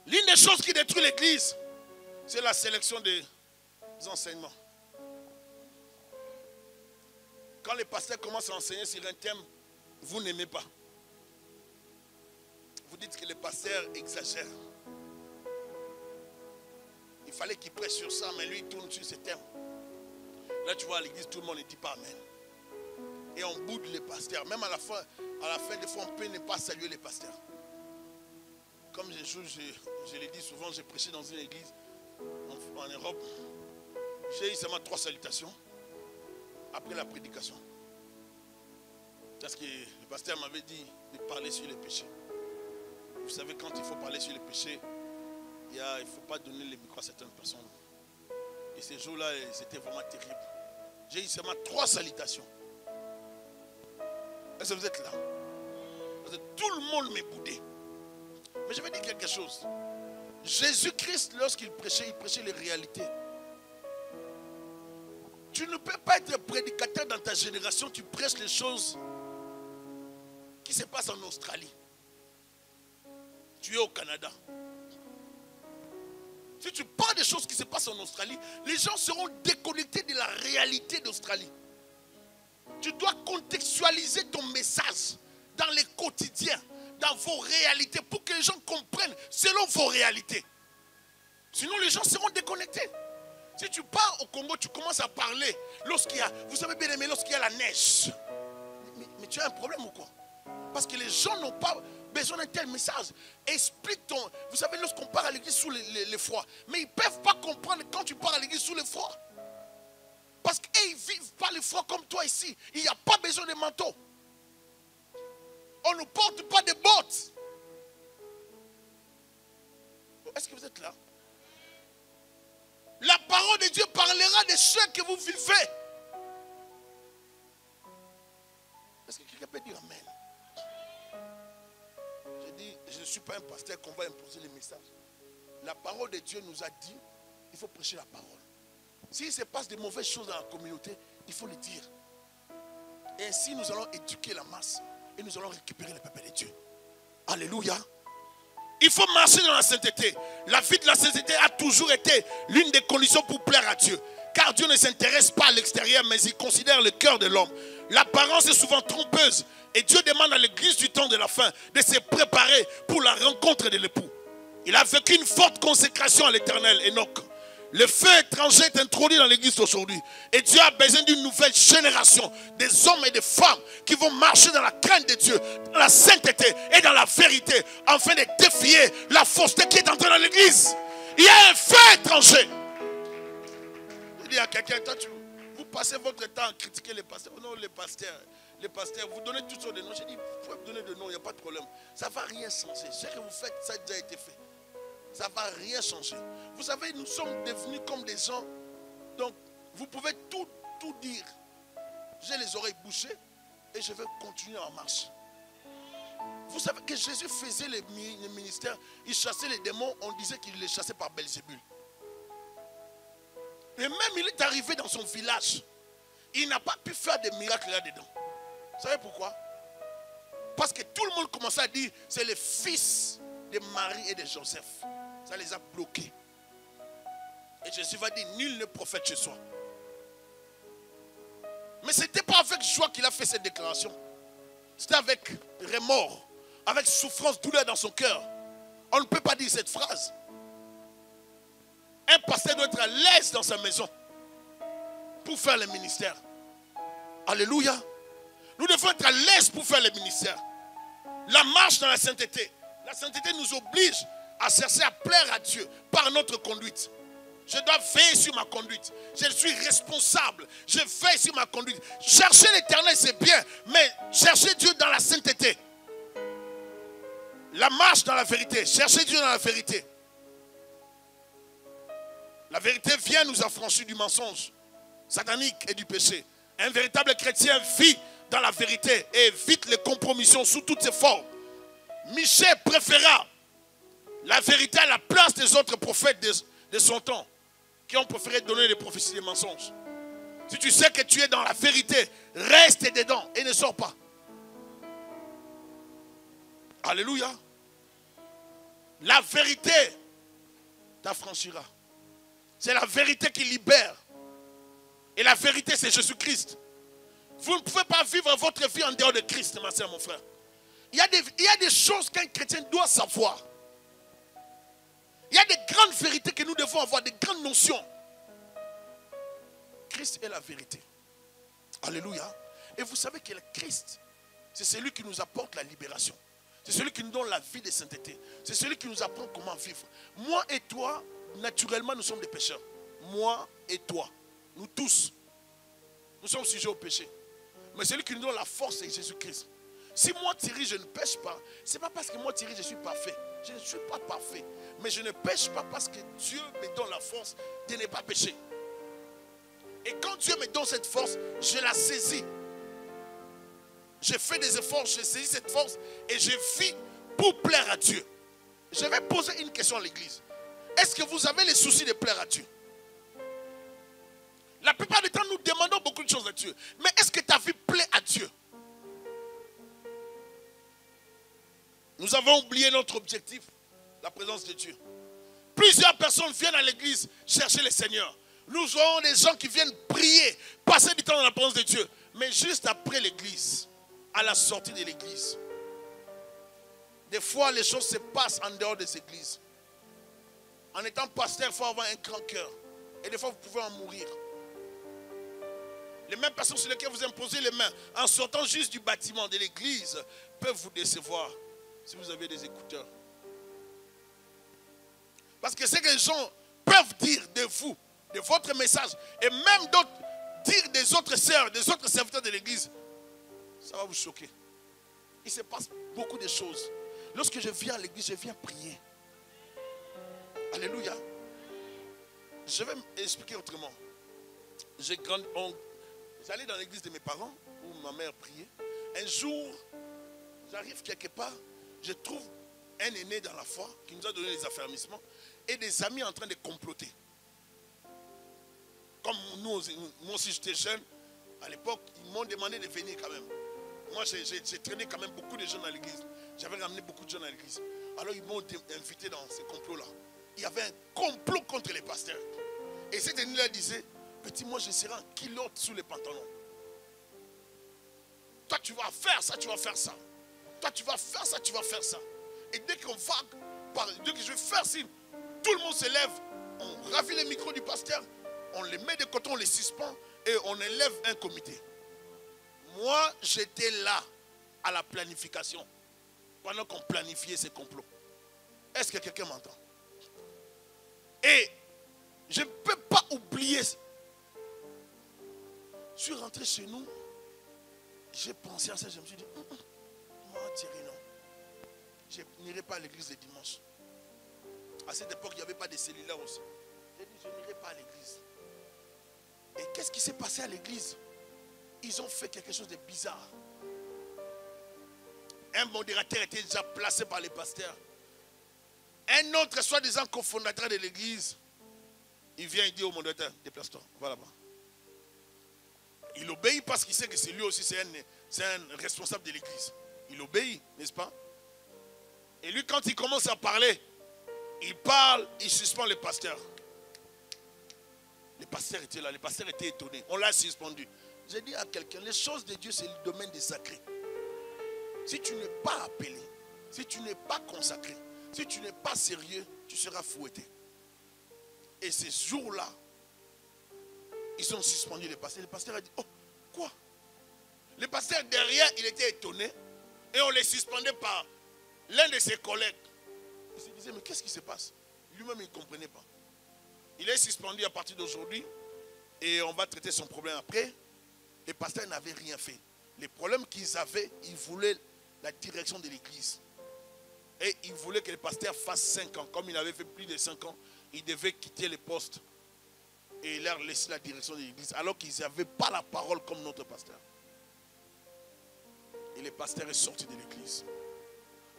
L'une des choses qui détruit l'église, c'est la sélection des enseignements. Quand les pasteurs commencent à enseigner sur un thème, vous n'aimez pas. Vous dites que les pasteurs exagèrent. Il fallait qu'il prêche sur ça, mais lui il tourne sur ce thème. Là tu vois à l'église, tout le monde ne dit pas amen. Et on boude les pasteurs. Même à la fin des fois, on peut ne pas saluer les pasteurs. Comme je l'ai dit souvent, j'ai prêché dans une église en Europe. J'ai eu seulement 3 salutations après la prédication. Parce que le pasteur m'avait dit de parler sur les péchés. Vous savez, quand il faut parler sur les péchés, il ne faut pas donner le micro à certaines personnes. Et ces jours-là, c'était vraiment terrible. J'ai eu seulement 3 salutations. Est-ce que vous êtes là? Parce que tout le monde m'est boudé. Mais je vais dire quelque chose. Jésus-Christ, lorsqu'il prêchait les réalités. Tu ne peux pas être prédicateur dans ta génération, tu prêches les choses qui se passent en Australie. Tu es au Canada. Si tu parles des choses qui se passent en Australie, les gens seront déconnectés de la réalité d'Australie. Tu dois contextualiser ton message dans les quotidiens, dans vos réalités, pour que les gens comprennent selon vos réalités. Sinon, les gens seront déconnectés. Si tu pars au Congo, tu commences à parler lorsqu'il y a, vous savez bien aimé, lorsqu'il y a la neige. Mais tu as un problème ou quoi? Parce que les gens n'ont pas besoin d'un tel message. Explique ton... Vous savez, lorsqu'on part à l'église sous les froids, mais ils ne peuvent pas comprendre quand tu pars à l'église sous les froids. Parce qu'ils ne vivent pas les froids comme toi ici. Il n'y a pas besoin de manteau. On ne porte pas de bottes. Est-ce que vous êtes là? La parole de Dieu parlera des choses que vous vivez. Est-ce que quelqu'un peut dire amen? J'ai dit, je ne suis pas un pasteur qu'on va imposer les messages. La parole de Dieu nous a dit, il faut prêcher la parole. S'il se passe de mauvaises choses dans la communauté, il faut le dire. Et ainsi, nous allons éduquer la masse et nous allons récupérer le peuple de Dieu. Alléluia. Il faut marcher dans la sainteté. La vie de la sainteté a toujours été l'une des conditions pour plaire à Dieu. Car Dieu ne s'intéresse pas à l'extérieur, mais il considère le cœur de l'homme. L'apparence est souvent trompeuse. Et Dieu demande à l'église du temps de la fin de se préparer pour la rencontre de l'époux. Il a vécu une forte consécration à l'Éternel, Enoch. Le feu étranger est introduit dans l'église d'aujourd'hui. Et Dieu a besoin d'une nouvelle génération, des hommes et des femmes qui vont marcher dans la crainte de Dieu, dans la sainteté et dans la vérité, afin de défier la fausseté qui est entrée dans l'église. Il y a un feu étranger. Je dis à quelqu'un, vous passez votre temps à critiquer les pasteurs. Non, les pasteurs, vous donnez toutes sortes de noms. J'ai dit, vous pouvez me donner de noms, il n'y a pas de problème. Ça ne va rien changer. Ce que vous faites, ça a déjà été fait. Ça ne va rien changer. Vous savez, nous sommes devenus comme des gens. Donc, vous pouvez tout dire. J'ai les oreilles bouchées et je vais continuer en marche. Vous savez que Jésus faisait les ministères. Il chassait les démons. On disait qu'il les chassait par Belzébul. Et même il est arrivé dans son village. Il n'a pas pu faire des miracles là-dedans. Vous savez pourquoi? Parce que tout le monde commençait à dire c'est le fils de Marie et de Joseph. Ça les a bloqués. Et Jésus va dire nul ne prophète chez soi. Mais ce n'était pas avec joie qu'il a fait cette déclaration. C'était avec remords, avec souffrance, douleur dans son cœur. On ne peut pas dire cette phrase. Un pasteur doit être à l'aise dans sa maison pour faire le ministère. Alléluia. Nous devons être à l'aise pour faire le ministère. La marche dans la sainteté. La sainteté nous oblige à chercher à plaire à Dieu par notre conduite. Je dois veiller sur ma conduite. Je suis responsable. Je veille sur ma conduite. Chercher l'Éternel, c'est bien, mais chercher Dieu dans la sainteté. La marche dans la vérité. Chercher Dieu dans la vérité. La vérité vient nous affranchir du mensonge satanique et du péché. Un véritable chrétien vit dans la vérité et évite les compromissions sous toutes ses formes. Michée préféra la vérité à la place des autres prophètes de son temps qui ont préféré donner des prophéties des mensonges. Si tu sais que tu es dans la vérité, reste dedans et ne sors pas. Alléluia. La vérité t'affranchira. C'est la vérité qui libère. Et la vérité, c'est Jésus-Christ. Vous ne pouvez pas vivre votre vie en dehors de Christ, ma soeur, mon frère. Il y a des choses qu'un chrétien doit savoir. Il y a des grandes vérités que nous devons avoir, des grandes notions. Christ est la vérité. Alléluia. Et vous savez que le Christ, c'est celui qui nous apporte la libération. C'est celui qui nous donne la vie de sainteté. C'est celui qui nous apprend comment vivre. Moi et toi, naturellement, nous sommes des pécheurs. Moi et toi, nous tous, nous sommes sujets au péché. Mais celui qui nous donne la force, c'est Jésus-Christ. Si moi, Thierry, je ne pêche pas, ce n'est pas parce que moi, Thierry, je suis parfait. Je ne suis pas parfait. Mais je ne pêche pas parce que Dieu me donne la force de ne pas pécher. Et quand Dieu me donne cette force, je la saisis. Je fais des efforts, je saisis cette force et je vis pour plaire à Dieu. Je vais poser une question à l'église. Est-ce que vous avez les soucis de plaire à Dieu? La plupart du temps, nous demandons beaucoup de choses à Dieu. Mais est-ce que ta vie plaît à Dieu? Nous avons oublié notre objectif, la présence de Dieu. Plusieurs personnes viennent à l'église chercher le Seigneur. Nous avons des gens qui viennent prier, passer du temps dans la présence de Dieu. Mais juste après l'église, à la sortie de l'église, des fois les choses se passent en dehors des églises. En étant pasteur, il faut avoir un grand cœur. Et des fois, vous pouvez en mourir. Les mêmes personnes sur lesquelles vous imposez les mains, en sortant juste du bâtiment de l'église, peuvent vous décevoir si vous avez des écouteurs. Parce que c'est que les gens peuvent dire de vous, de votre message, et même d'autres, dire des autres sœurs, des autres serviteurs de l'église, ça va vous choquer. Il se passe beaucoup de choses. Lorsque je viens à l'église, je viens prier. Alléluia. Je vais m'expliquer autrement. J'allais dans l'église de mes parents, où ma mère priait. Un jour, j'arrive quelque part, je trouve un aîné dans la foi qui nous a donné des affermissements et des amis en train de comploter. Comme moi aussi j'étais jeune, à l'époque, ils m'ont demandé de venir quand même. Moi, j'ai traîné quand même beaucoup de jeunes à l'église. J'avais ramené beaucoup de jeunes à l'église. Alors, ils m'ont invité dans ces complots-là. Il y avait un complot contre les pasteurs. Et cet aîné-là disait, petit, moi, je serai en culotte sous les pantalons. Toi, tu vas faire ça, tu vas faire ça. Toi, tu vas faire ça, tu vas faire ça. Et dès qu'on va parler, dès que je vais faire signe, tout le monde se lève, on ravit les micros du pasteur, on les met de côté, on les suspend et on élève un comité. Moi, j'étais là à la planification pendant qu'on planifiait ces complots. Est-ce que quelqu'un m'entend? Et je ne peux pas oublier. Je suis rentré chez nous, j'ai pensé à ça, je me suis dit, moi Thierry, non. Je n'irai pas à l'église le dimanche. À cette époque, il n'y avait pas de cellulaire aussi. J'ai dit, je n'irai pas à l'église. Et qu'est-ce qui s'est passé à l'église? Ils ont fait quelque chose de bizarre. Un modérateur était déjà placé par les pasteurs. Un autre, soi-disant cofondateur de l'église, il vient et dit au modérateur, déplace-toi, va là-bas. Il obéit parce qu'il sait que c'est lui aussi, c'est un responsable de l'église. Il obéit, n'est-ce pas? Et lui, quand il commence à parler, il parle, il suspend le pasteur. Les pasteurs étaient là, les pasteurs étaient étonnés. On l'a suspendu. J'ai dit à quelqu'un, les choses de Dieu, c'est le domaine des sacrés. Si tu n'es pas appelé, si tu n'es pas consacré, si tu n'es pas sérieux, tu seras fouetté. Et ces jours-là, ils ont suspendu le pasteur. Le pasteur a dit, oh, quoi? Le pasteur derrière, il était étonné. Et on les suspendait par l'un de ses collègues. Il se disait, mais qu'est-ce qui se passe? Lui-même, il ne comprenait pas. Il est suspendu à partir d'aujourd'hui et on va traiter son problème après. Les pasteurs n'avaient rien fait. Les problèmes qu'ils avaient, ils voulaient la direction de l'église. Et ils voulaient que le pasteur fasse 5 ans. Comme il avait fait plus de 5 ans, il devait quitter le poste et leur laisser la direction de l'église. Alors qu'ils n'avaient pas la parole comme notre pasteur. Et le pasteur est sorti de l'église.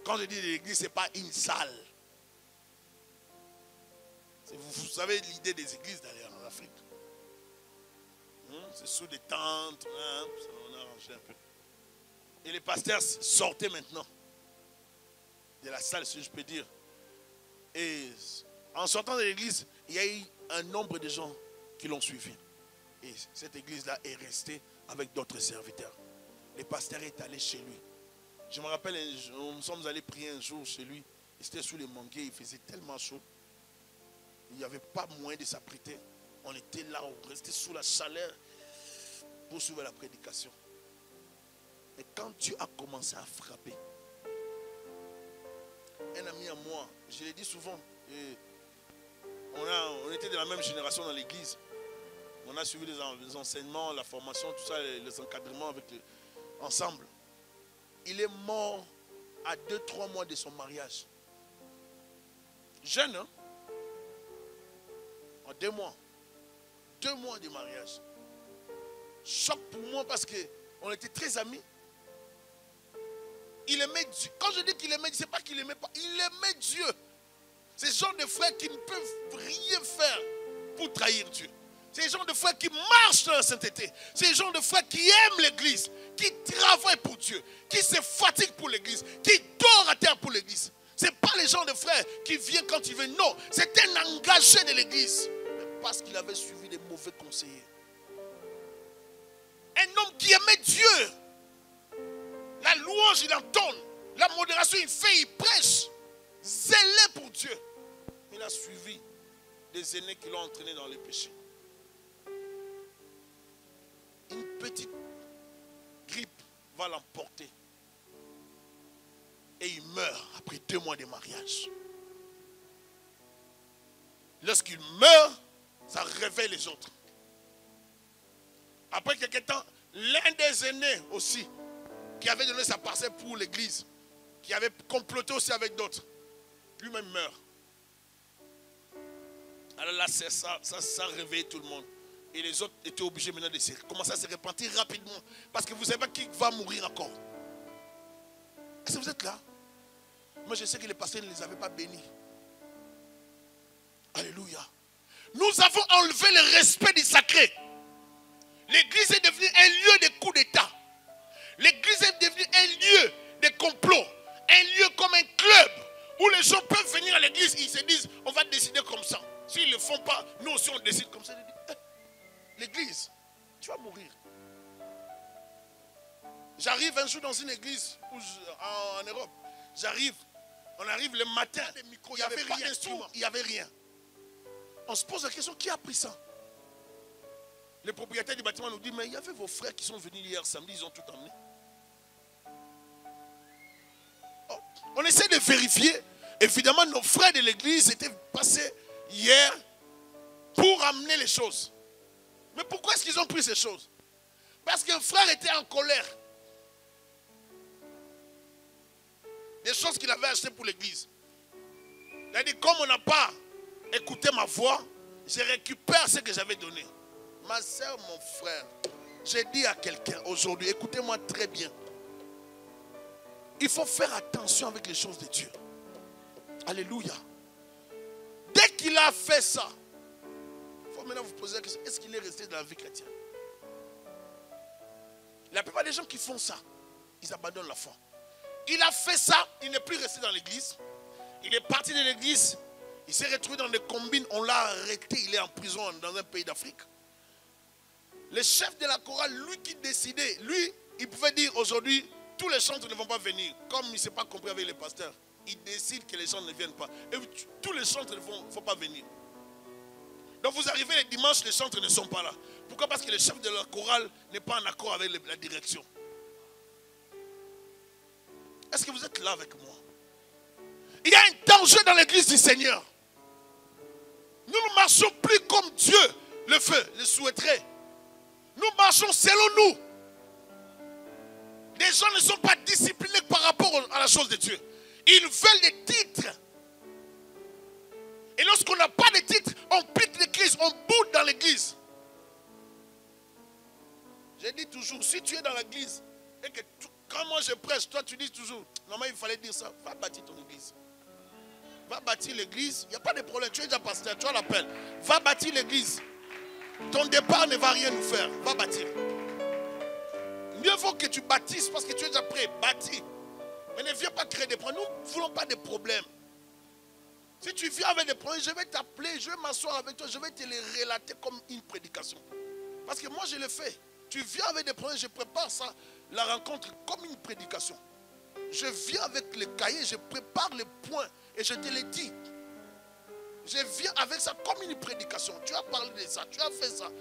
Quand je dis de l'église, ce n'est pas une salle. Vous savez l'idée des églises d'ailleurs en Afrique. C'est sous des tentes. On a arrangé un peu. Et les pasteurs sortaient maintenant de la salle, si je peux dire. Et en sortant de l'église, il y a eu un nombre de gens qui l'ont suivi. Et cette église-là est restée avec d'autres serviteurs. Le pasteur est allé chez lui. Je me rappelle, nous sommes allés prier un jour chez lui. C'était sous les manguiers, il faisait tellement chaud. Il n'y avait pas moyen de s'abriter. On était là, on restait sous la chaleur pour suivre la prédication. Et quand Dieu a commencé à frapper, un ami à moi, je l'ai dit souvent, on était de la même génération dans l'église. On a suivi les enseignements, la formation, tout ça, les encadrements ensemble. Il est mort à 2-3 mois de son mariage. Jeune, hein? En 2 mois. 2 mois de mariage. Choc pour moi parce qu'on était très amis. Il aimait Dieu. Quand je dis qu'il aimait Dieu, ce n'est pas qu'il aimait pas. Il aimait Dieu. C'est ce genre de frères qui ne peuvent rien faire pour trahir Dieu. C'est les gens de frères qui marchent dans la sainteté. C'est les gens de frères qui aiment l'église, qui travaillent pour Dieu, qui se fatiguent pour l'église, qui dorment à terre pour l'église. Ce n'est pas les gens de frères qui viennent quand ils veulent. Non, c'est un engagé de l'église. Parce qu'il avait suivi des mauvais conseillers. Un homme qui aimait Dieu. La louange, il entonne. La modération, il fait, il prêche. Zélé pour Dieu. Il a suivi des aînés qui l'ont entraîné dans les péchés. Une petite grippe va l'emporter. Et il meurt après 2 mois de mariage. Lorsqu'il meurt, ça réveille les autres. Après quelques temps, l'un des aînés aussi, qui avait donné sa parcelle pour l'église, qui avait comploté aussi avec d'autres, lui-même meurt. Alors là, ça réveille tout le monde. Et les autres étaient obligés maintenant de commencer à se repentir rapidement. Parce que vous ne savez pas qui va mourir encore. Est-ce que vous êtes là? Moi, je sais que les pasteurs ne les avaient pas bénis. Alléluia. Nous avons enlevé le respect du sacré. L'église est devenue un lieu de coup d'État. L'église est devenue un lieu de complot. Un lieu comme un club où les gens peuvent venir à l'église. Ils se disent, on va décider comme ça. S'ils ne le font pas, nous aussi on décide comme ça. L'église, tu vas mourir. J'arrive un jour dans une église en Europe. On arrive le matin, il n'y avait pas d'instrument, il n'y avait rien. On se pose la question, qui a pris ça? Le propriétaire du bâtiment nous dit, mais il y avait vos frères qui sont venus hier samedi, ils ont tout emmené. Oh, on essaie de vérifier. Évidemment, nos frères de l'église étaient passés hier pour amener les choses. Mais pourquoi est-ce qu'ils ont pris ces choses? Parce qu'un frère était en colère. Des choses qu'il avait achetées pour l'église. Il a dit, comme on n'a pas écouté ma voix, je récupère ce que j'avais donné. Ma soeur, mon frère, j'ai dit à quelqu'un aujourd'hui, écoutez-moi très bien. Il faut faire attention avec les choses de Dieu. Alléluia. Dès qu'il a fait ça, il faut maintenant vous poser la question, est-ce qu'il est resté dans la vie chrétienne? La plupart des gens qui font ça, ils abandonnent la foi. Il a fait ça, il n'est plus resté dans l'église. Il est parti de l'église, il s'est retrouvé dans des combines, on l'a arrêté, il est en prison dans un pays d'Afrique. Le chef de la chorale, lui qui décidait, lui, il pouvait dire aujourd'hui, tous les chantres ne vont pas venir. Comme il ne s'est pas compris avec les pasteurs, il décide que les chantres ne viennent pas. Et tous les chantres ne vont pas venir. Donc vous arrivez les dimanches, les chantres ne sont pas là. Pourquoi? Parce que le chef de la chorale n'est pas en accord avec la direction. Est-ce que vous êtes là avec moi? Il y a un danger dans l'église du Seigneur. Nous ne marchons plus comme Dieu le souhaiterait. Nous marchons selon nous. Les gens ne sont pas disciplinés par rapport à la chose de Dieu. Ils veulent des titres. Et lorsqu'on n'a pas de titres, on pique l'église, on boude dans l'église. J'ai dit toujours, si tu es dans l'église et que quand moi je prêche, toi tu dis toujours, normalement il fallait dire ça, va bâtir ton église. Va bâtir l'église, il n'y a pas de problème, tu es déjà pasteur, tu as l'appel. Va bâtir l'église. Ton départ ne va rien nous faire, va bâtir. Mieux vaut que tu bâtisses parce que tu es déjà prêt, bâtis. Mais ne viens pas créer des problèmes, nous ne voulons pas de problèmes. Si tu viens avec des problèmes, je vais t'appeler, je vais m'asseoir avec toi, je vais te les relater comme une prédication. Parce que moi je le fais. Tu viens avec des problèmes, je prépare ça, la rencontre comme une prédication. Je viens avec le cahier, je prépare les points et je te les dis. Je viens avec ça comme une prédication. Tu as parlé de ça, tu as fait ça.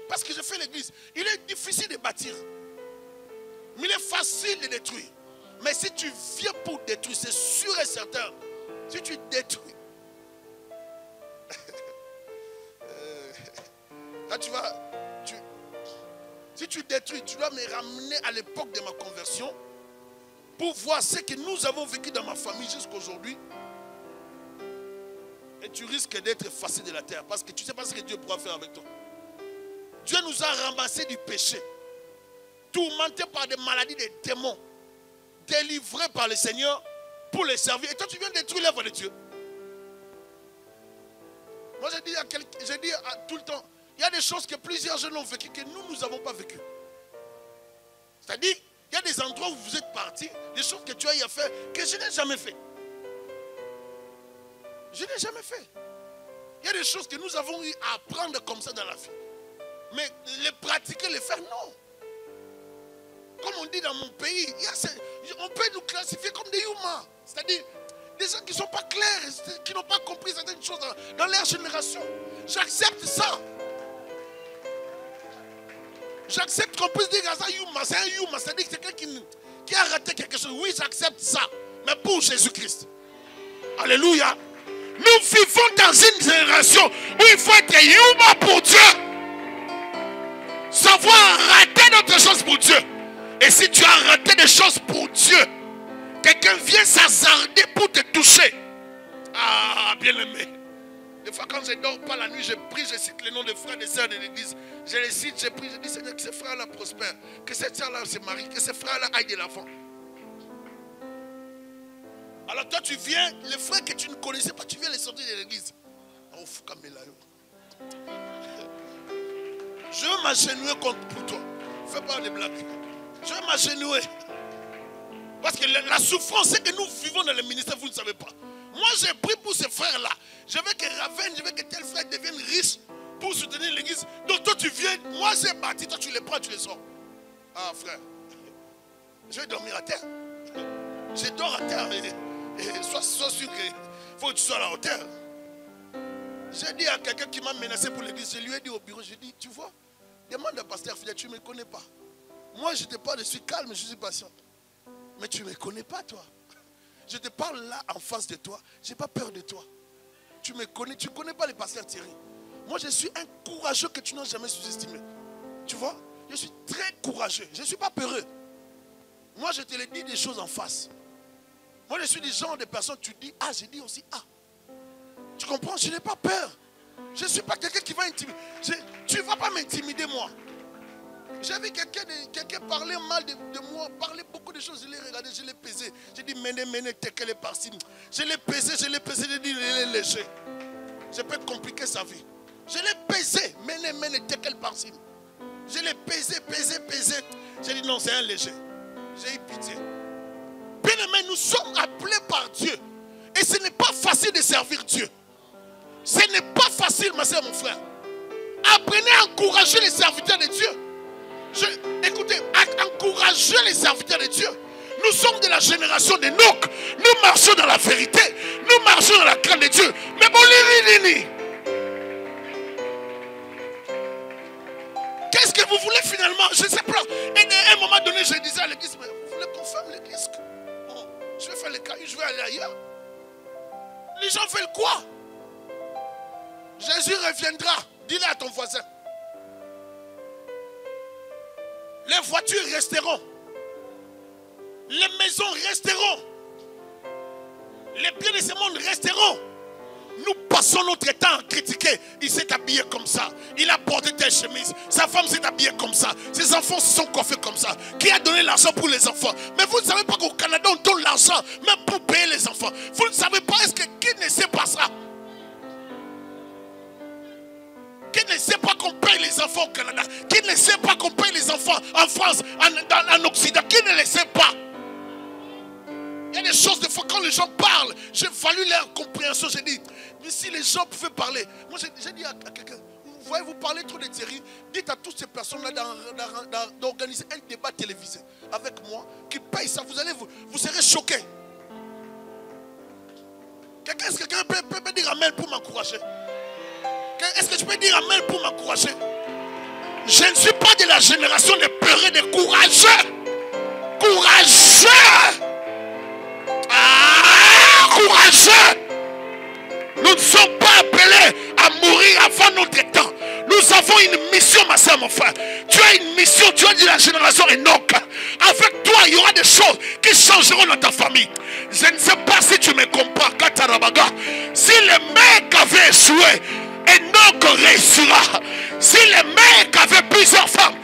Parce que je fais l'église. Il est difficile de bâtir. Mais il est facile de détruire. Mais si tu viens pour détruire, c'est sûr et certain. Si tu détruis, là tu vas, si tu détruis, tu dois me ramener à l'époque de ma conversion pour voir ce que nous avons vécu dans ma famille jusqu'à aujourd'hui. Et tu risques d'être effacé de la terre parce que tu ne sais pas ce que Dieu pourra faire avec toi. Dieu nous a ramassé du péché, tourmentés par des maladies, des démons, délivrés par le Seigneur pour les servir. Et toi, tu viens détruire l'œuvre de Dieu. Moi, je dis tout le temps, il y a des choses que plusieurs jeunes ont vécues que nous n'avons pas vécues. C'est-à-dire, il y a des endroits où vous êtes partis, des choses que tu as eu à faire que je n'ai jamais fait. Je n'ai jamais fait. Il y a des choses que nous avons eu à apprendre comme ça dans la vie. Mais les pratiquer, les faire, non. Comme on dit dans mon pays, on peut nous classifier comme des humains. C'est-à-dire des gens qui ne sont pas clairs, qui n'ont pas compris certaines choses dans leur génération. J'accepte ça. J'accepte qu'on puisse dire ça, c'est un humain. C'est-à-dire que c'est quelqu'un qui a raté quelque chose. Oui, j'accepte ça. Mais pour Jésus-Christ. Alléluia. Nous vivons dans une génération où il faut être humain pour Dieu. Savoir rater d'autres choses pour Dieu. Et si tu as raté des choses pour Dieu, quelqu'un vient s'hasarder pour te toucher. Ah, bien-aimé. Des fois, quand je ne dors pas la nuit, je prie, je cite les noms des frères et des sœurs de l'église. Je les cite, je prie, je dis Seigneur, que ces frères-là prospèrent, que cette sœur-là se marie, que ces frères-là aillent de l'avant. Alors toi, tu viens, les frères que tu ne connaissais pas, tu viens les sortir de l'église. Oh, je veux m'agenouiller pour toi. Fais pas de blagues. Je vais m'agenouiller. Parce que la souffrance, c'est que nous vivons dans le ministère, vous ne savez pas. Moi, j'ai pris pour ces frères-là. Je veux que Ravenne, je veux que tel frère devienne riche pour soutenir l'église. Donc toi, tu viens, moi j'ai bâti, toi tu les prends, tu les sors. Ah frère, je vais dormir à terre. Je dors à terre. Et sois sûr qu'il faut que tu sois à la hauteur. J'ai dit à quelqu'un qui m'a menacé pour l'église, je lui ai dit au bureau, j'ai dit, tu vois, demande à pasteur Fidèle, tu ne me connais pas. Moi, je te parle, je suis calme, je suis patient. Mais tu ne me connais pas, toi. Je te parle là, en face de toi. Je n'ai pas peur de toi. Tu me connais, tu ne connais pas le pasteur Thierry. Moi, je suis un courageux que tu n'as jamais sous-estimé. Tu vois, je suis très courageux. Je ne suis pas peureux. Moi, je te le dis des choses en face. Moi, je suis du genre de personnes, tu dis A, je dis aussi A. Tu comprends? Je n'ai pas peur. Je ne suis pas quelqu'un qui va intimider. Tu ne vas pas m'intimider, moi. J'ai vu quelqu'un parler mal de moi, parler beaucoup de choses. Je l'ai regardé, je l'ai pesé. J'ai dit, mene, tekel est parti. Je l'ai pesé, j'ai dit, il est léger. Je peux compliquer sa vie. Je l'ai pesé, mene, tekel parti. Je l'ai pesé. J'ai dit, non, c'est un léger. J'ai eu pitié. Bien aimé, nous sommes appelés par Dieu. Et ce n'est pas facile de servir Dieu. Ce n'est pas facile, ma soeur, mon frère. Apprenez à encourager les serviteurs de Dieu. Écoutez, encouragez les serviteurs de Dieu. Nous sommes de la génération de Noc. Nous marchons dans la vérité. Nous marchons dans la crainte de Dieu. Mais bon, qu'est-ce que vous voulez finalement? Je ne sais pas. Et à un moment donné, je disais à l'église, mais vous voulez qu'on ferme l'église? Bon, je vais faire les cailloux, je vais aller ailleurs. Les gens veulent quoi? Jésus reviendra. Dis-le à ton voisin. Les voitures resteront. Les maisons resteront. Les biens de ce monde resteront. Nous passons notre temps à critiquer. Il s'est habillé comme ça. Il a porté telle chemise. Sa femme s'est habillée comme ça. Ses enfants se sont coiffés comme ça. Qui a donné l'argent pour les enfants? Mais vous ne savez pas qu'au Canada, on donne l'argent même pour payer les enfants. Vous ne savez pas, est-ce que qui ne sait pas ça? Qui ne sait pas qu'on paye les enfants au Canada? Qui ne sait pas qu'on paye les enfants en France, en Occident? Qui ne le sait pas? Il y a des choses, des fois, quand les gens parlent, j'évalue leur compréhension. J'ai dit, mais si les gens pouvaient parler. Moi, j'ai dit à quelqu'un, vous voyez, vous parlez trop de Thierry. Dites à toutes ces personnes-là d'organiser un débat télévisé avec moi, qui paye ça. Vous serez choqués. Est-ce que quelqu'un peut dire amen pour m'encourager? Est-ce que je peux dire amen pour m'encourager? Je ne suis pas de la génération des peureux, des courageux. Courageux! Ah, courageux! Nous ne sommes pas appelés à mourir avant notre temps. Nous avons une mission, ma soeur, mon frère. Tu as une mission, tu es de la génération Enoch. Avec toi, il y aura des choses qui changeront dans ta famille. Je ne sais pas si tu me comprends, Katarabaga. Si le mec avait échoué, Enoch réussira. Si le mec avait plusieurs femmes,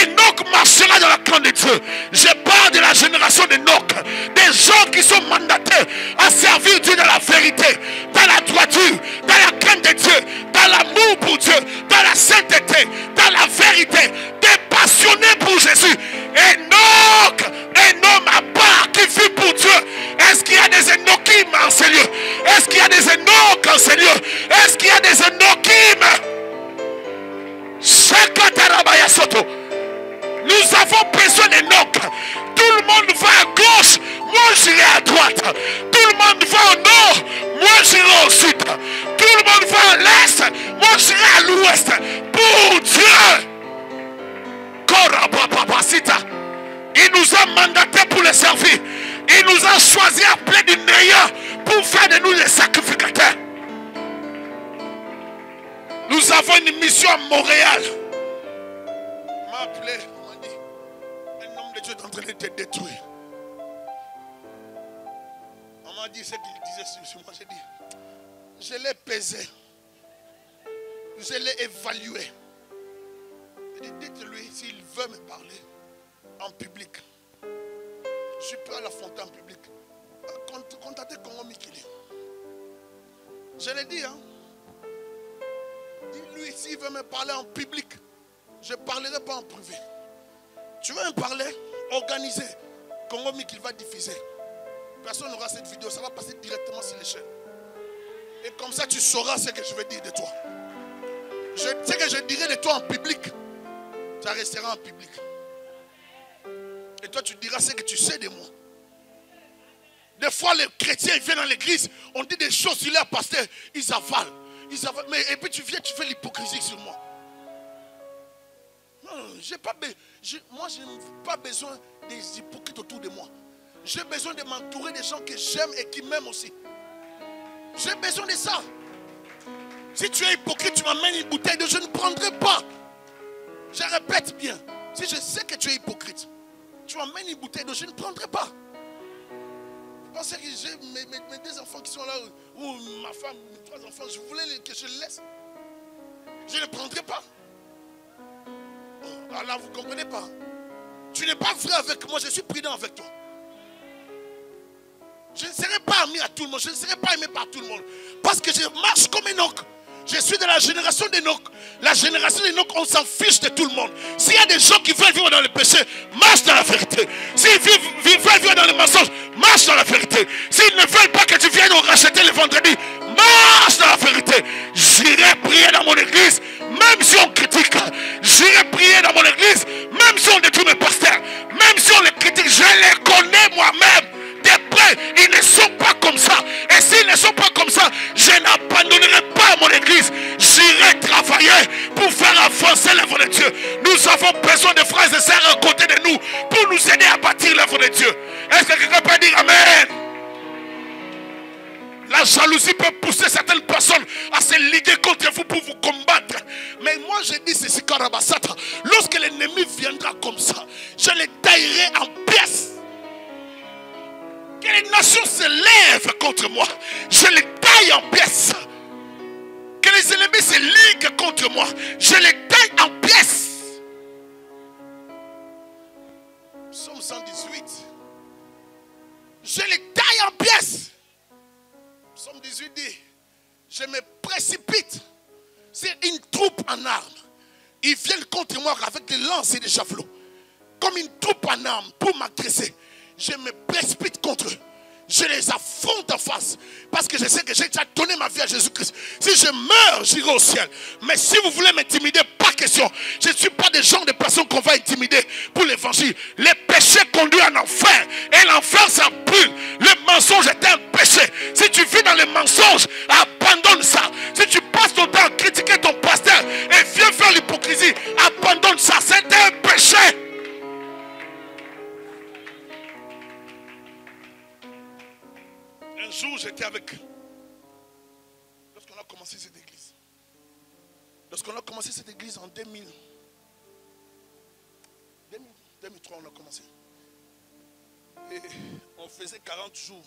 Enoch marchera dans la crainte de Dieu. Je parle de la génération d'Enoch. Des gens qui sont mandatés à servir Dieu dans la vérité, dans la droiture, dans la crainte de Dieu, dans l'amour pour Dieu, dans la sainteté, dans la vérité. Des passionnés pour Jésus. Enoch, un homme à part qui vit pour Dieu. Est-ce qu'il y a des Enochim en ce lieu? Est-ce qu'il y a des Enoch en ce lieu? Est-ce qu'il y a des Enochim? Nous avons besoin d'Enoch. Tout le monde va à gauche, moi j'irai à droite. Tout le monde va au nord, moi j'irai au sud. Tout le monde va à l'est, moi j'irai à l'ouest. Pour Dieu. Il nous a mandatés pour le servir. Il nous a choisi appelés du meilleur pour faire de nous les sacrificateurs. Nous avons une mission à Montréal. On m'a appelé, on m'a dit, un homme de Dieu est en train de te détruire. On m'a dit ce qu'il disait sur moi. J'ai dit, je l'ai pesé. Je l'ai évalué. J'ai dit, dites-lui s'il veut me parler en public. Je suis prêt à l'affronter en public. Contactez Congo Mikili. Je l'ai dit, hein. Dis-lui s'il veut me parler en public. Je ne parlerai pas en privé. Tu veux me parler? Organisé. Congo Mikili va diffuser. Personne n'aura cette vidéo. Ça va passer directement sur les chaînes. Et comme ça, tu sauras ce que je vais dire de toi. Ce que je dirai de toi en public, ça restera en public. Et toi, tu diras ce que tu sais de moi. Des fois, les chrétiens viennent dans l'église, on dit des choses sur leur pasteur, ils avalent. Mais, et puis tu viens, tu fais l'hypocrisie sur moi. Non, moi, je n'ai pas besoin des hypocrites autour de moi. J'ai besoin de m'entourer des gens que j'aime et qui m'aiment aussi. J'ai besoin de ça. Si tu es hypocrite, tu m'amènes une bouteille de je ne prendrai pas. Je répète bien. Si je sais que tu es hypocrite, tu m'amènes une bouteille de je ne prendrai pas. Je pensais que j'ai mes deux enfants qui sont là, ou ma femme, mes trois enfants, je voulais que je les laisse. Je ne prendrai pas. Oh, alors vous ne comprenez pas. Tu n'es pas vrai avec moi, je suis prudent avec toi. Je ne serai pas ami à tout le monde, je ne serai pas aimé par tout le monde. Parce que je marche comme Enoch. Je suis de la génération d'Enoch. La génération d'Enoch, on s'en fiche de tout le monde. S'il y a des gens qui veulent vivre dans le péché, marche dans la vérité. S'ils veulent vivre dans le mensonge, marche dans la vérité. S'ils ne veulent pas que tu viennes nous racheter le vendredi, marche dans la vérité. J'irai prier dans mon église, même si on critique. J'irai prier dans mon église, même si on détruit mes pasteurs. Même si on les critique, je les connais moi-même. Ils ne sont pas comme ça. Et s'ils ne sont pas comme ça, je n'abandonnerai pas mon église. J'irai travailler pour faire avancer l'œuvre de Dieu. Nous avons besoin de frères et sœurs à côté de nous pour nous aider à bâtir l'œuvre de Dieu. Est-ce que quelqu'un peut dire Amen? La jalousie peut pousser certaines personnes à se liguer contre vous pour vous combattre. Mais moi je dis ceci, Karabasata. Lorsque l'ennemi viendra comme ça, je les taillerai en pièces. Que les nations se lèvent contre moi, je les taille en pièces. Que les ennemis se liguent contre moi, je les taille en pièces. Psaume 118. Je les taille en pièces. Psaume 18 dit, je me précipite. C'est une troupe en armes. Ils viennent contre moi avec des lances et des javelots. Comme une troupe en armes pour m'agresser. Je me précipite contre eux. Je les affronte en face. Parce que je sais que j'ai déjà donné ma vie à Jésus-Christ. Si je meurs, j'irai au ciel. Mais si vous voulez m'intimider, pas question. Je ne suis pas des gens de personnes qu'on va intimider pour l'évangile. Les péchés conduisent en enfer. Et l'enfer, ça brûle. Le mensonge est un péché. Si tu vis dans le mensonge, abandonne ça. Si tu passes ton temps à critiquer ton pasteur et viens faire l'hypocrisie, abandonne ça. C'est un péché. Un jour, j'étais avec... Lorsqu'on a commencé cette église. Lorsqu'on a commencé cette église en 2003, on a commencé. Et on faisait 40 jours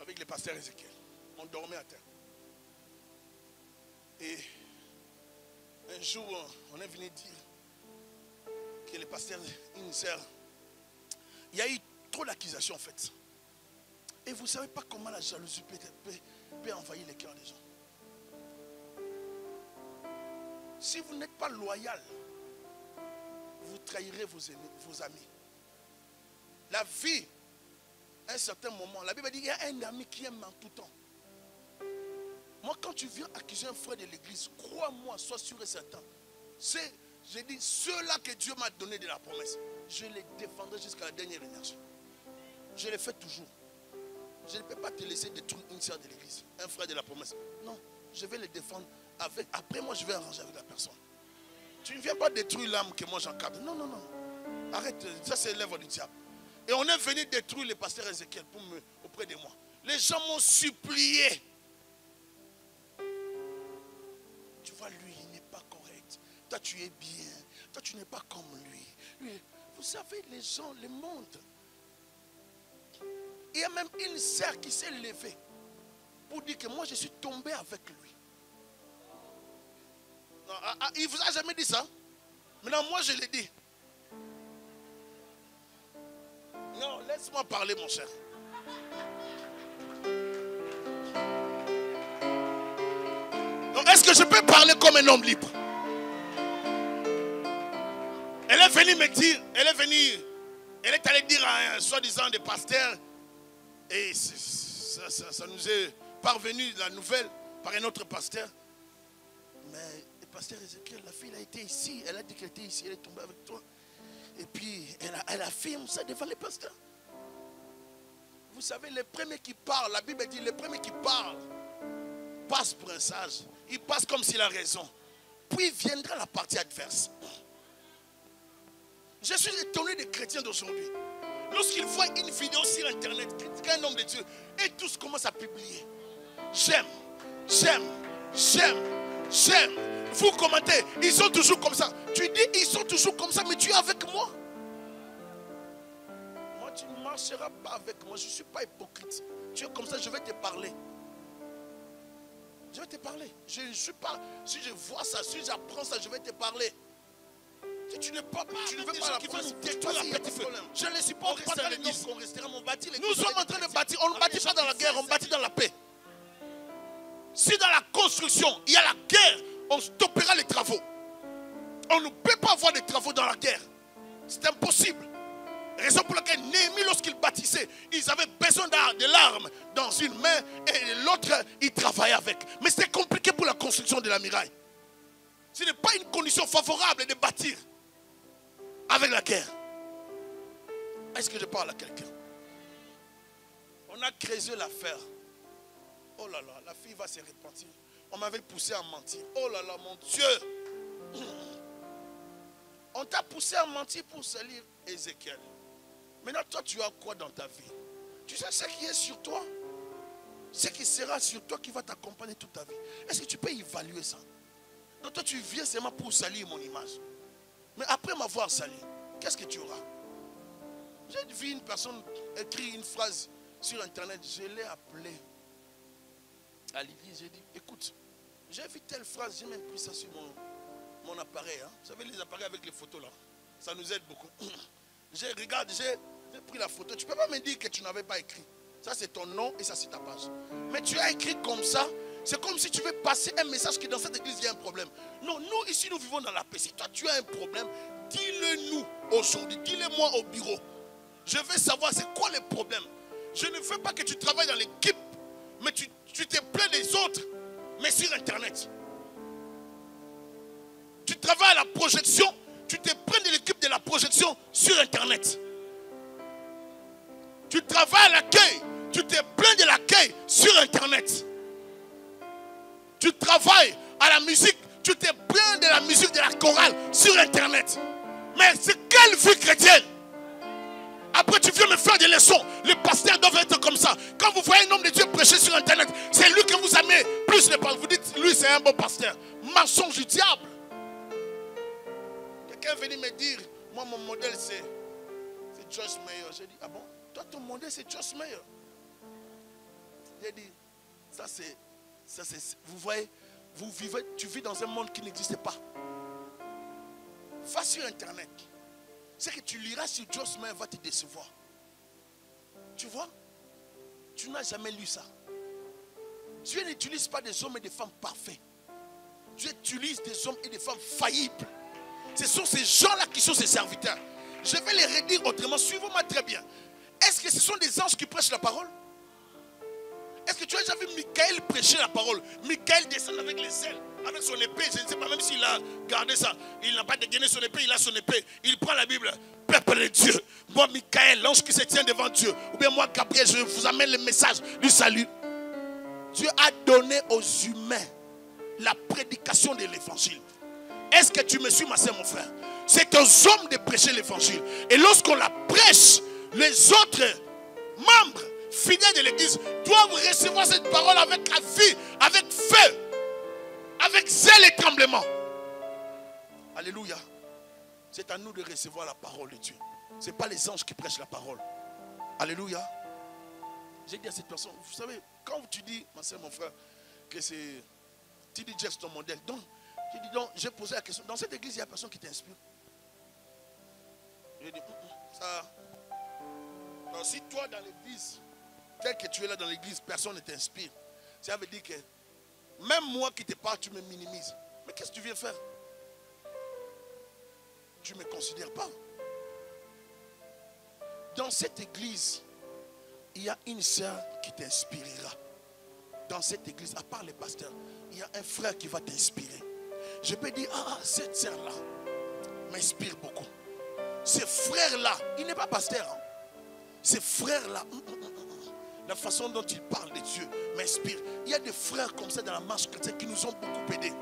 avec le pasteur Ézéchiel. On dormait à terre. Et un jour, on est venu dire que le pasteur, une sœur, il y a eu trop d'accusations en fait. Et vous ne savez pas comment la jalousie peut envahir les cœurs des gens. Si vous n'êtes pas loyal, vous trahirez vos amis. La vie, à un certain moment, la Bible dit qu'il y a un ami qui aime en tout temps. Moi, quand tu viens accuser un frère de l'église, crois-moi, sois sûr et certain. J'ai dit, ceux-là que Dieu m'a donné de la promesse, je les défendrai jusqu'à la dernière énergie. Je les fais toujours. Je ne peux pas te laisser détruire une sœur de l'église, un frère de la promesse. Non, je vais les défendre. Après moi, je vais arranger avec la personne. Tu ne viens pas détruire l'âme que moi j'encadre. Non, non, non. Arrête, ça c'est l'œuvre du diable. Et on est venu détruire le pasteur Ézéchiel auprès de moi. Les gens m'ont supplié. Tu vois, lui, il n'est pas correct. Toi, tu es bien. Toi, tu n'es pas comme lui. Vous savez, les gens, le monde. Il y a même une sœur qui s'est levée pour dire que moi je suis tombé avec lui. Non, il ne vous a jamais dit ça? Maintenant moi je l'ai dit. Non, laisse-moi parler mon cher. Donc est-ce que je peux parler comme un homme libre? Elle est venue me dire, elle est allée dire à un soi-disant des pasteurs. Et ça nous est parvenu la nouvelle par un autre pasteur. Mais le pasteur Ézéchiel, la fille a été ici. Elle a dit qu'elle était ici. Elle est tombée avec toi. Et puis elle affirme ça devant les pasteurs. Vous savez, les premiers qui parlent, la Bible dit, les premiers qui parlent passent pour un sage. Ils passent comme s'il a raison. Puis viendra la partie adverse. Je suis étonné des chrétiens d'aujourd'hui. Lorsqu'ils voient une vidéo sur internet critiquer un homme de Dieu et tous commencent à publier. J'aime. Vous commentez, ils sont toujours comme ça. Tu dis, ils sont toujours comme ça, mais tu es avec moi. Moi, tu ne marcheras pas avec moi. Je ne suis pas hypocrite. Tu es comme ça, je vais te parler. Je vais te parler. Je ne suis pas, si je vois ça, si j'apprends ça, je vais te parler. Si tu ne veux pas la qui va nous détruire la petite feu. Je ne suis pas dans l'église. Nous sommes en train de bâtir. On ne bâtit pas dans la guerre, on bâtit dans la paix. Si dans la construction, il y a la guerre, on stoppera les travaux. On ne peut pas avoir des travaux dans la guerre. C'est impossible. Raison pour laquelle Néhémie, lorsqu'il bâtissait, ils avaient besoin de l'arme dans une main et l'autre, ils travaillaient avec. Mais c'était compliqué pour la construction de la muraille. Ce n'est pas une condition favorable de bâtir avec la guerre. Est-ce que je parle à quelqu'un? On a creusé l'affaire. Oh là là, la fille va se repentir. On m'avait poussé à mentir. Oh là là, mon Dieu. On t'a poussé à mentir pour salir Ézéchiel. Maintenant, toi, tu as quoi dans ta vie? Tu sais ce qui est sur toi? ce qui sera sur toi qui va t'accompagner toute ta vie. Est-ce que tu peux évaluer ça? Donc toi, tu viens seulement pour salir mon image. Mais après m'avoir sali, qu'est-ce que tu auras? J'ai vu une personne écrire une phrase sur Internet. Je l'ai appelé à l'église. J'ai dit, écoute, j'ai vu telle phrase, j'ai même pris ça sur mon appareil. Hein. Vous savez, les appareils avec les photos là, ça nous aide beaucoup. J'ai pris la photo. Tu ne peux pas me dire que tu n'avais pas écrit. Ça, c'est ton nom et ça, c'est ta page. Mais tu as écrit comme ça. C'est comme si tu veux passer un message que dans cette église, il y a un problème. Non, nous, ici, nous vivons dans la paix. Si toi, tu as un problème, dis-le nous aujourd'hui. Dis-le moi au bureau. Je veux savoir c'est quoi le problème. Je ne veux pas que tu travailles dans l'équipe, mais tu te plains des autres, mais sur Internet. Tu travailles à la projection, tu te plains de l'équipe de la projection sur Internet. Tu travailles à l'accueil, tu te plains de l'accueil sur Internet. Tu travailles à la musique, tu te plains de la musique de la chorale sur Internet. Mais c'est quelle vie chrétienne? Après tu viens me faire des leçons. Les pasteurs doivent être comme ça. Quand vous voyez un homme de Dieu prêcher sur Internet, c'est lui que vous aimez plus. Vous dites, lui c'est un bon pasteur. Mensonge du diable. Quelqu'un est venu me dire, moi mon modèle c'est Joyce Meyer. J'ai dit, ah bon? Toi ton modèle c'est Joyce Meyer. J'ai dit, ça c'est, vous voyez, tu vis dans un monde qui n'existe pas. Va sur Internet. Ce que tu liras sur Joyce Meyer va te décevoir. Tu vois? Tu n'as jamais lu ça. Dieu n'utilise pas des hommes et des femmes parfaits. Dieu utilise des hommes et des femmes faillibles. Ce sont ces gens-là qui sont ses serviteurs. Je vais les redire autrement. Suivez-moi très bien. Est-ce que ce sont des anges qui prêchent la parole? Est-ce que tu as déjà vu Michael prêcher la parole? Michael descend avec les ailes, avec son épée. Je ne sais pas même s'il a gardé ça. Il n'a pas dégainé son épée, il a son épée. Il prend la Bible. Peuple de Dieu. Moi, Michael, l'ange qui se tient devant Dieu. Ou bien moi, Gabriel, je vous amène le message du salut. Dieu a donné aux humains la prédication de l'évangile. Est-ce que tu me suis, ma soeur, mon frère? C'est aux hommes de prêcher l'évangile. Et lorsqu'on la prêche, les autres membres fidèles de l'église doivent recevoir cette parole avec la vie, avec feu, avec zèle et tremblement. Alléluia. C'est à nous de recevoir la parole de Dieu. Ce n'est pas les anges qui prêchent la parole. Alléluia. J'ai dit à cette personne, vous savez, quand tu dis, ma soeur, mon frère, que c'est T.D. Jakes ton modèle, donc, j'ai dit donc, j'ai posé la question, dans cette église, il n'y a personne qui t'inspire. J'ai dit, ça. Donc, si toi, dans l'église, tel que tu es là dans l'église, personne ne t'inspire, ça veut dire que même moi qui te parle, tu me minimises. Mais qu'est-ce que tu viens faire? Tu ne me considères pas. Dans cette église, il y a une sœur qui t'inspirera. Dans cette église, à part les pasteurs, il y a un frère qui va t'inspirer. Je peux dire, ah, cette sœur-là m'inspire beaucoup. Ce frère-là, il n'est pas pasteur. Hein. Ce frère-là, la façon dont il parle de Dieu m'inspire. Il y a des frères comme ça dans la marche chrétienne qui nous ont beaucoup aidés.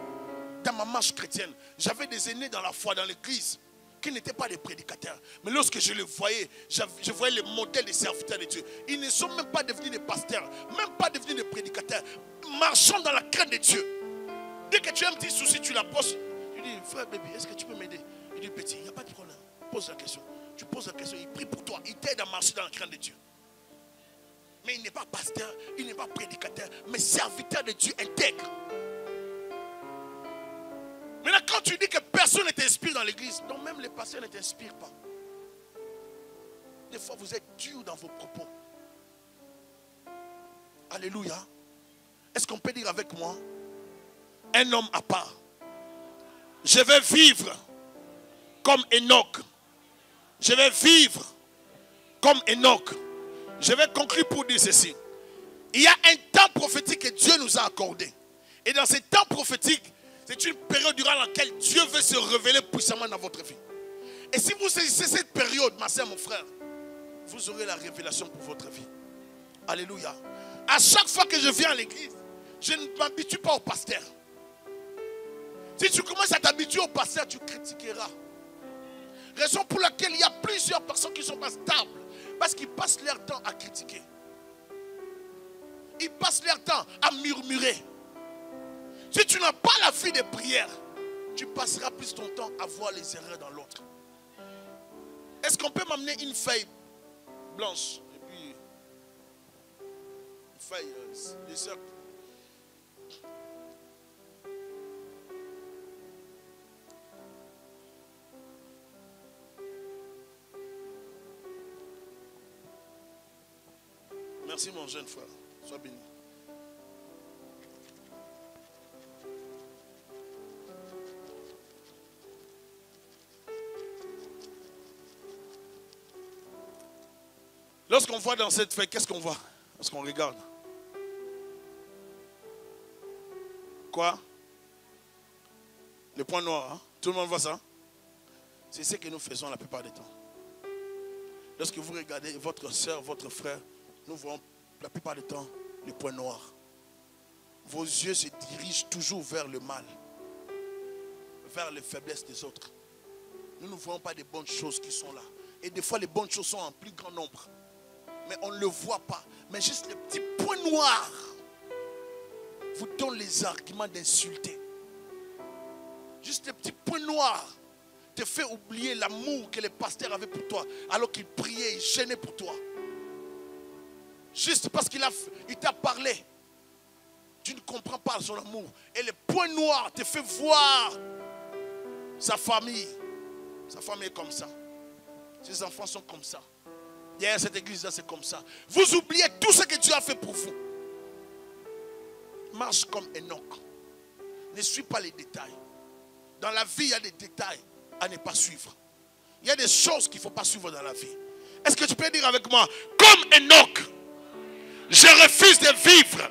Dans ma marche chrétienne, j'avais des aînés dans la foi, dans l'église, qui n'étaient pas des prédicateurs. Mais lorsque je les voyais, je voyais les modèles des serviteurs de Dieu. Ils ne sont même pas devenus des pasteurs, même pas devenus des prédicateurs, marchant dans la crainte de Dieu. Dès que tu as un petit souci, tu la poses. Tu dis, frère bébé, est-ce que tu peux m'aider? Il dit, petit, il n'y a pas de problème. Pose la question. Tu poses la question, il prie pour toi. Il t'aide à marcher dans la crainte de Dieu. Mais il n'est pas pasteur, il n'est pas prédicateur, mais serviteur de Dieu intègre. Maintenant, quand tu dis que personne ne t'inspire dans l'église, donc même les pasteurs ne t'inspirent pas. Des fois, vous êtes dur dans vos propos. Alléluia. Est-ce qu'on peut dire avec moi, un homme à part? Je vais vivre comme Enoch. Je vais vivre comme Enoch. Je vais conclure pour dire ceci. Il y a un temps prophétique que Dieu nous a accordé. Et dans ce temps prophétique, c'est une période durant laquelle Dieu veut se révéler puissamment dans votre vie. Et si vous saisissez cette période, ma soeur, mon frère, vous aurez la révélation pour votre vie. Alléluia. À chaque fois que je viens à l'église, je ne m'habitue pas au pasteur. Si tu commences à t'habituer au pasteur, tu critiqueras. Raison pour laquelle il y a plusieurs personnes qui ne sont pas stables. Parce qu'ils passent leur temps à critiquer. ils passent leur temps à murmurer. Si tu n'as pas la vie de prière, tu passeras plus ton temps à voir les erreurs dans l'autre. Est-ce qu'on peut m'amener une feuille blanche et puis une feuille, des cercles? Merci mon jeune frère, sois béni. Lorsqu'on voit dans cette feuille, qu'est-ce qu'on voit? Lorsqu'on regarde. Quoi? Le point noir, hein? Tout le monde voit ça? C'est ce que nous faisons la plupart du temps. Lorsque vous regardez votre soeur, votre frère, nous voyons la plupart du temps le point noir. Vos yeux se dirigent toujours vers le mal, vers les faiblesses des autres. Nous ne voyons pas des bonnes choses qui sont là. Et des fois, les bonnes choses sont en plus grand nombre. Mais on ne le voit pas. Mais juste les petits points noirs vous donnent les arguments d'insulter. Juste les petits points noirs te fait oublier l'amour que le pasteur avait pour toi, alors qu'il priait, il gênait pour toi. Juste parce qu'il t'a parlé, tu ne comprends pas son amour. Et les points noirs te fait voir sa famille. Sa famille est comme ça. Ses enfants sont comme ça. Derrière cette église-là, c'est comme ça. Vous oubliez tout ce que Dieu a fait pour vous. Marche comme Enoch. Ne suis pas les détails. Dans la vie, il y a des détails à ne pas suivre. Il y a des choses qu'il ne faut pas suivre dans la vie. Est-ce que tu peux dire avec moi, comme Enoch, je refuse de vivre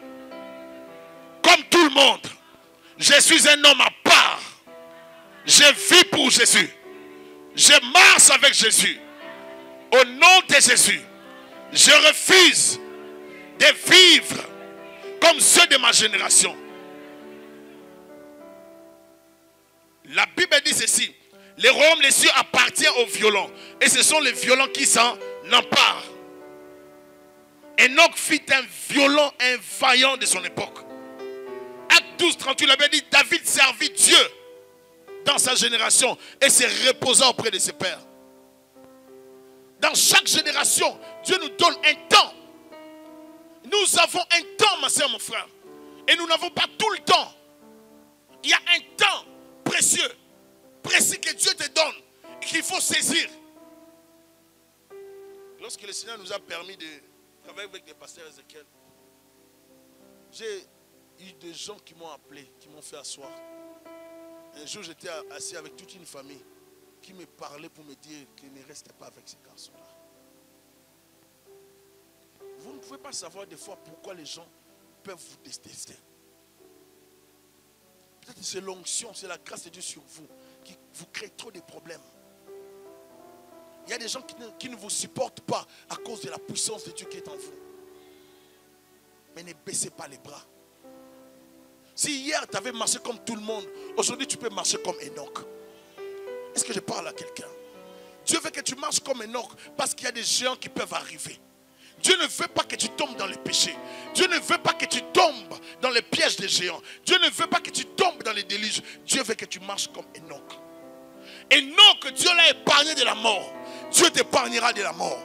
comme tout le monde. Je suis un homme à part. Je vis pour Jésus. Je marche avec Jésus. Au nom de Jésus, je refuse de vivre comme ceux de ma génération. La Bible dit ceci: le royaume des cieux appartient aux violents, et ce sont les violents qui s'en emparent. Enoch fut un violent, un vaillant de son époque. Acte 12, 38, la Bible dit: David servit Dieu dans sa génération et se reposa auprès de ses pères. Dans chaque génération, Dieu nous donne un temps. Nous avons un temps, ma soeur, mon frère. Et nous n'avons pas tout le temps. Il y a un temps précieux, précis que Dieu te donne et qu'il faut saisir. Lorsque le Seigneur nous a permis de travailler avec des pasteurs Ézéchiel, j'ai eu des gens qui m'ont appelé, qui m'ont fait asseoir. Un jour, j'étais assis avec toute une famille qui me parlait pour me dire qu'il ne restait pas avec ces garçons-là. Vous ne pouvez pas savoir des fois pourquoi les gens peuvent vous détester. Peut-être que c'est l'onction, c'est la grâce de Dieu sur vous qui vous crée trop de problèmes. Il y a des gens qui ne vous supportent pas à cause de la puissance de Dieu qui est en vous. Mais ne baissez pas les bras. Si hier tu avais marché comme tout le monde, aujourd'hui tu peux marcher comme Enoch. Est-ce que je parle à quelqu'un? Dieu veut que tu marches comme Enoch parce qu'il y a des géants qui peuvent arriver. Dieu ne veut pas que tu tombes dans les péchés. Dieu ne veut pas que tu tombes dans les pièges des géants. Dieu ne veut pas que tu tombes dans les déluges. Dieu veut que tu marches comme Enoch. Enoch, Dieu l'a épargné de la mort. Dieu t'épargnera de la mort.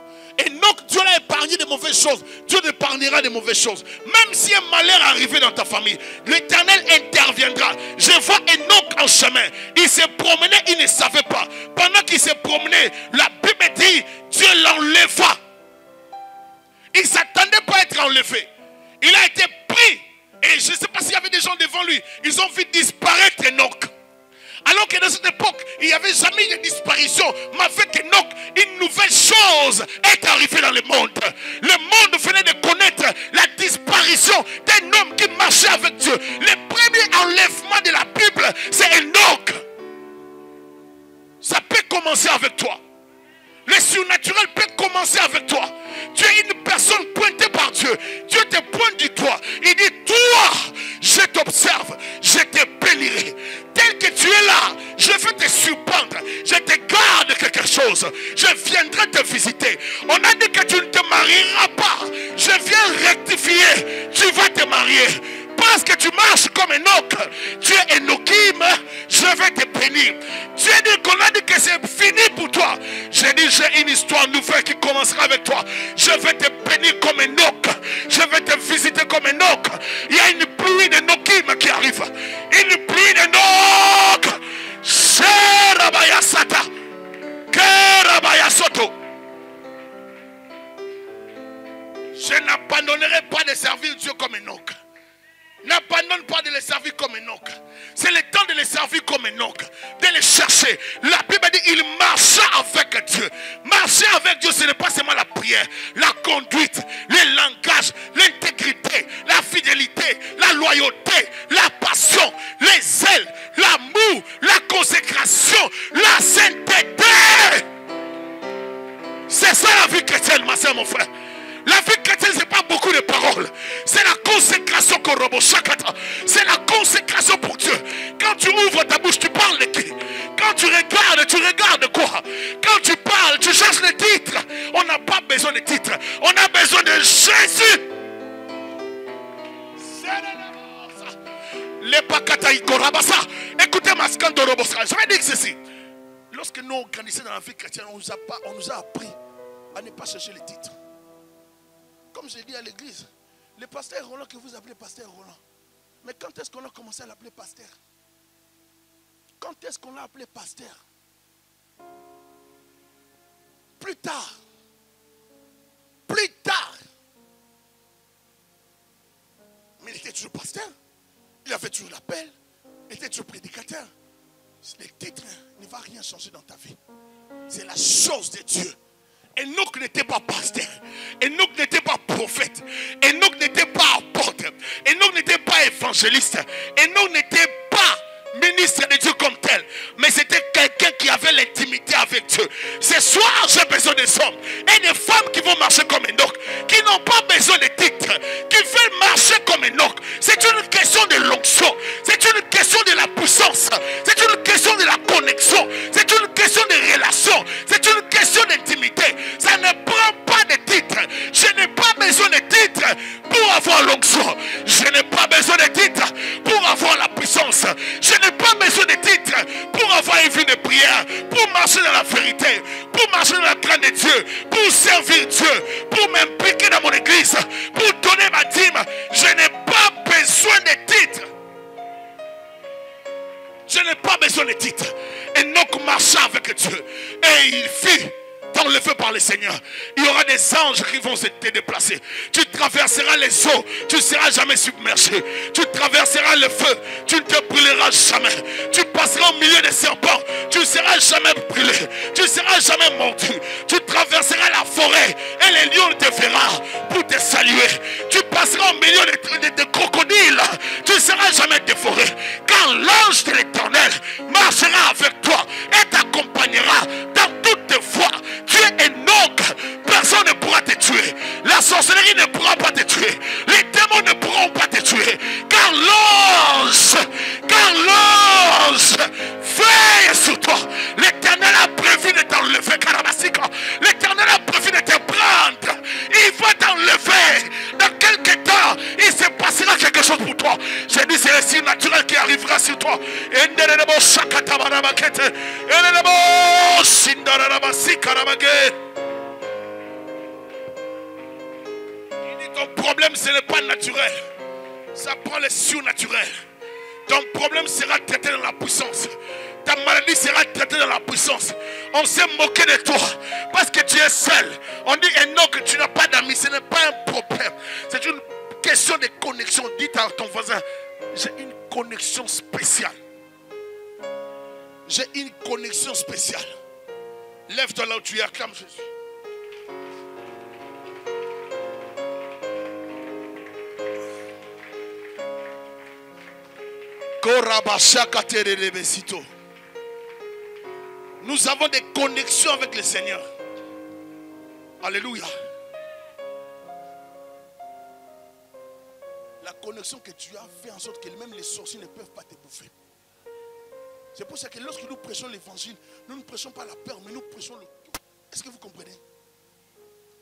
Enoch, Dieu l'a épargné des mauvaises choses. Dieu t'épargnera des mauvaises choses. Même si un malheur arrivé dans ta famille, l'Éternel interviendra. Je vois Enoch en chemin. Il se promenait, il ne savait pas. Pendant qu'il se promenait, la Bible dit, Dieu l'enleva. Il ne s'attendait pas à être enlevé. Il a été pris. Et je ne sais pas s'il y avait des gens devant lui. Ils ont vu disparaître Enoch. Alors que dans cette époque, il n'y avait jamais eu de disparition. Mais avec Enoch, une nouvelle chose est arrivée dans le monde. Le monde venait de connaître la disparition d'un homme qui marchait avec Dieu. Le premier enlèvement de la Bible, c'est Enoch. Ça peut commencer avec toi. Le surnaturel peut commencer avec toi. Tu es une personne pointée par Dieu. Dieu te pointe du doigt. Il dit, toi, je t'observe, je te bénirai. Tel que tu es là, je Je veux te surprendre. Je te garde quelque chose. Je viendrai te visiter. On a dit que tu ne te marieras pas. Je viens rectifier. Tu vas te marier. Parce que tu marches comme Enoch. Tu es Enochim. Je vais te bénir. Tu as dit qu'on a dit que c'est fini pour toi. J'ai dit j'ai une histoire nouvelle qui commencera avec toi. Je vais te bénir comme Enoch. Je vais te visiter comme Enoch. Il y a une pluie d'Enochim qui arrive. Une pluie d'Enoch. Serabaya Sata. Kerabaya Soto. Je n'abandonnerai pas de servir Dieu comme Enoch. N'abandonne pas de les servir comme Enoch. C'est le temps de les servir comme Enoch. De les chercher. La Bible dit il marcha avec Dieu. Marcher avec Dieu, ce n'est pas seulement la prière, la conduite, le langage, l'intégrité, la fidélité, la loyauté, la passion, les ailes, l'amour, la consécration, la sainteté. C'est ça la vie chrétienne, ma soeur, mon frère. La vie chrétienne, ce n'est pas beaucoup de paroles. C'est la consécration qu'on robo chakata. C'est la consécration pour Dieu. Quand tu ouvres ta bouche, tu parles de qui? Quand tu regardes quoi? Quand tu parles, tu cherches le titre. On n'a pas besoin de titre. On a besoin de Jésus. Écoutez ma scandale robosa. Je vais dire ceci. Lorsque nous on grandissait dans la vie chrétienne, on nous a appris à ne pas chercher les titres. Comme j'ai dit à l'église, le pasteur Roland que vous appelez pasteur Roland. Mais quand est-ce qu'on a commencé à l'appeler pasteur? Quand est-ce qu'on l'a appelé pasteur? Plus tard. Plus tard. Mais il était toujours pasteur. Il avait toujours l'appel. Il était toujours prédicateur. Les titres ne vont rien changer dans ta vie. C'est la chose de Dieu. Enoch n'était pas pasteur. Enoch n'était pas prophète. Enoch n'était pas apôtre. Enoch n'était pas évangéliste. Enoch n'était pas ministre de Dieu comme tel. Mais c'était quelqu'un qui avait l'intimité avec Dieu. Ce soir, j'ai besoin des hommes et des femmes qui vont marcher comme Enoch, qui n'ont pas besoin de titres, qui veulent marcher comme Enoch. C'est une question de l'onction. C'est une question de la puissance. C'est une question de la connexion. C'est une question de relation. C'est une question d'intimité. Ça ne prend pas de titres. Je n'ai pas besoin de titres pour avoir l'onction. Je n'ai pas besoin de titres pour avoir la puissance. Je n'ai pas besoin de titres pour avoir une vie de prière, pour marcher dans la vérité, pour marcher dans la crainte de Dieu, pour servir Dieu, pour m'impliquer dans mon église, pour donner ma dîme. Je n'ai pas besoin de titres. Je n'ai pas besoin de titres. Enoch marcha avec Dieu et il fit enlevé par le Seigneur. Il y aura des anges qui vont te déplacer. Tu traverseras les eaux. Tu ne seras jamais submergé. Tu traverseras le feu. Tu ne te brûleras jamais. Tu passeras au milieu des serpents. Tu ne seras jamais brûlé. Tu ne seras jamais mordu. Tu traverseras la forêt et les lions te verront pour te saluer. Tu passeras au milieu des crocodiles. Tu ne seras jamais dévoré. Car l'ange de l'Éternel marchera avec toi et t'accompagnera dans toutes tes voies. Tu es Enoch, personne ne pourra te tuer. La sorcellerie ne pourra pas te tuer. Les démons ne pourront pas te tuer. Car l'ange veille sur toi. L'Éternel a prévu de t'enlever. L'Éternel a prévu de te prendre. Il va t'enlever. Dans quelques temps, il se passera quelque chose pour toi. J'ai dit c'est le surnaturel qui arrivera sur toi. Ton problème ce n'est pas naturel. Ça prend le surnaturel. Ton problème sera traité dans la puissance. Ta maladie sera traitée dans la puissance. On s'est moqué de toi parce que tu es seul. On dit Enoch, tu n'as pas d'amis. Ce n'est pas un problème. C'est une question de connexion. Dites à ton voisin, j'ai une connexion spéciale. J'ai une connexion spéciale. Lève-toi là où tu es, acclame Jésus. Nous avons des connexions avec le Seigneur. Alléluia. La connexion que tu as fait en sorte que même les sorciers ne peuvent pas te bouffer. C'est pour ça que lorsque nous prêchons l'évangile, nous ne prêchons pas la peur, mais nous prêchons le... Est-ce que vous comprenez?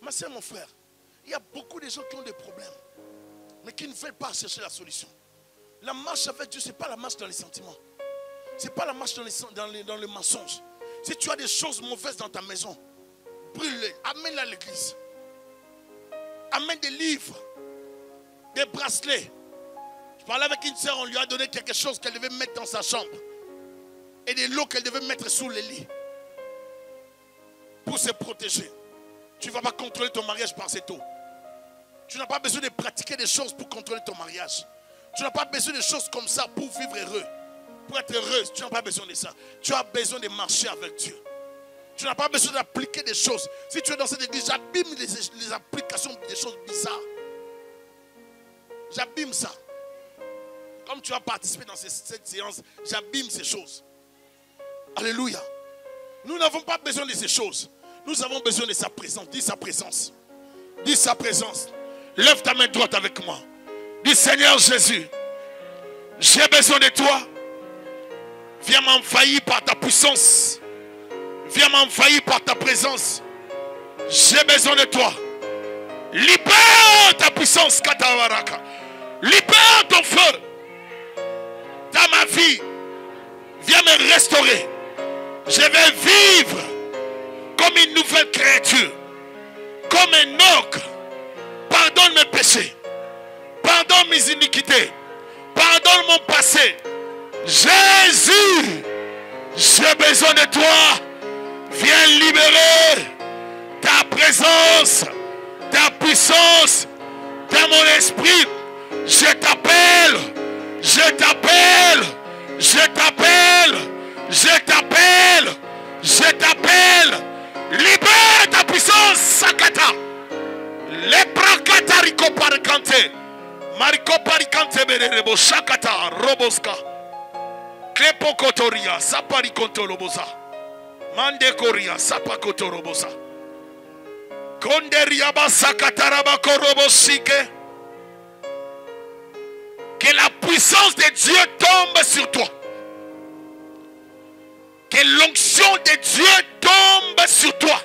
Ma soeur, mon frère, il y a beaucoup de gens qui ont des problèmes, mais qui ne veulent pas chercher la solution. La marche avec Dieu, ce n'est pas la marche dans les sentiments. Ce n'est pas la marche dans les mensonges. Si tu as des choses mauvaises dans ta maison, brûle-les, amène-les à l'église. Amène des livres, des bracelets. Je parlais avec une sœur, on lui a donné quelque chose qu'elle devait mettre dans sa chambre. Et des lots qu'elle devait mettre sous le lit. Pour se protéger. Tu ne vas pas contrôler ton mariage par cette eau. Tu n'as pas besoin de pratiquer des choses pour contrôler ton mariage. Tu n'as pas besoin de choses comme ça pour vivre heureux. Pour être heureuse, tu n'as pas besoin de ça. Tu as besoin de marcher avec Dieu. Tu n'as pas besoin d'appliquer des choses. Si tu es dans cette église, j'abîme les applications des choses bizarres. J'abîme ça. Comme tu as participé dans cette séance, j'abîme ces choses. Alléluia. Nous n'avons pas besoin de ces choses. Nous avons besoin de sa présence. Dis sa présence. Dis sa présence. Lève ta main droite avec moi. Dis Seigneur Jésus, j'ai besoin de toi. Viens m'envahir par ta puissance. Viens m'envahir par ta présence. J'ai besoin de toi. Libère ta puissance, Katawaraka. Libère ton feu dans ma vie. Viens me restaurer. Je vais vivre comme une nouvelle créature. Comme un Enoch. Pardonne mes péchés. Pardonne mes iniquités. Pardonne mon passé. Jésus, j'ai besoin de toi. Viens libérer ta présence, ta puissance dans mon esprit. Je t'appelle, je t'appelle, je t'appelle, je t'appelle, je t'appelle. Libère ta puissance, Sakata. Les prakata riko parikante. Mariko parikante bererebo Sakata roboska. Klepokotoria saparikonto lobosa. Mande koria sapakoto robosa. Konderia basakataraba korobosike. Que la puissance de Dieu tombe sur toi. Que l'onction de Dieu tombe sur toi.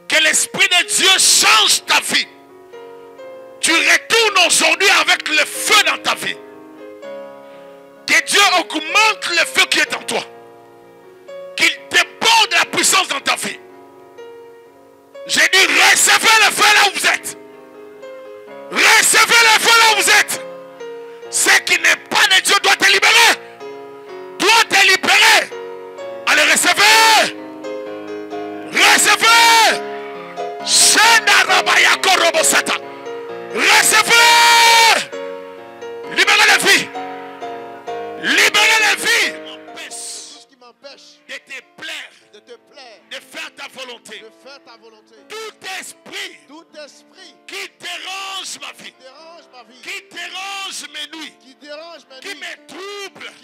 Que l'Esprit de Dieu change ta vie. Tu retournes aujourd'hui avec le feu dans ta vie. Que Dieu augmente le feu qui est en toi. Qu'il déborde la puissance dans ta vie. J'ai dit recevez le feu là où vous êtes. Recevez le feu là où vous êtes. Ce qui n'est pas de Dieu doit te libérer. Doit te libérer. Allez, recevez. Recevez. Recevez. Libérez la vie. Libérez la vie. De te plaire, de faire ta volonté, tout esprit qui dérange ma vie, qui dérange mes nuits, qui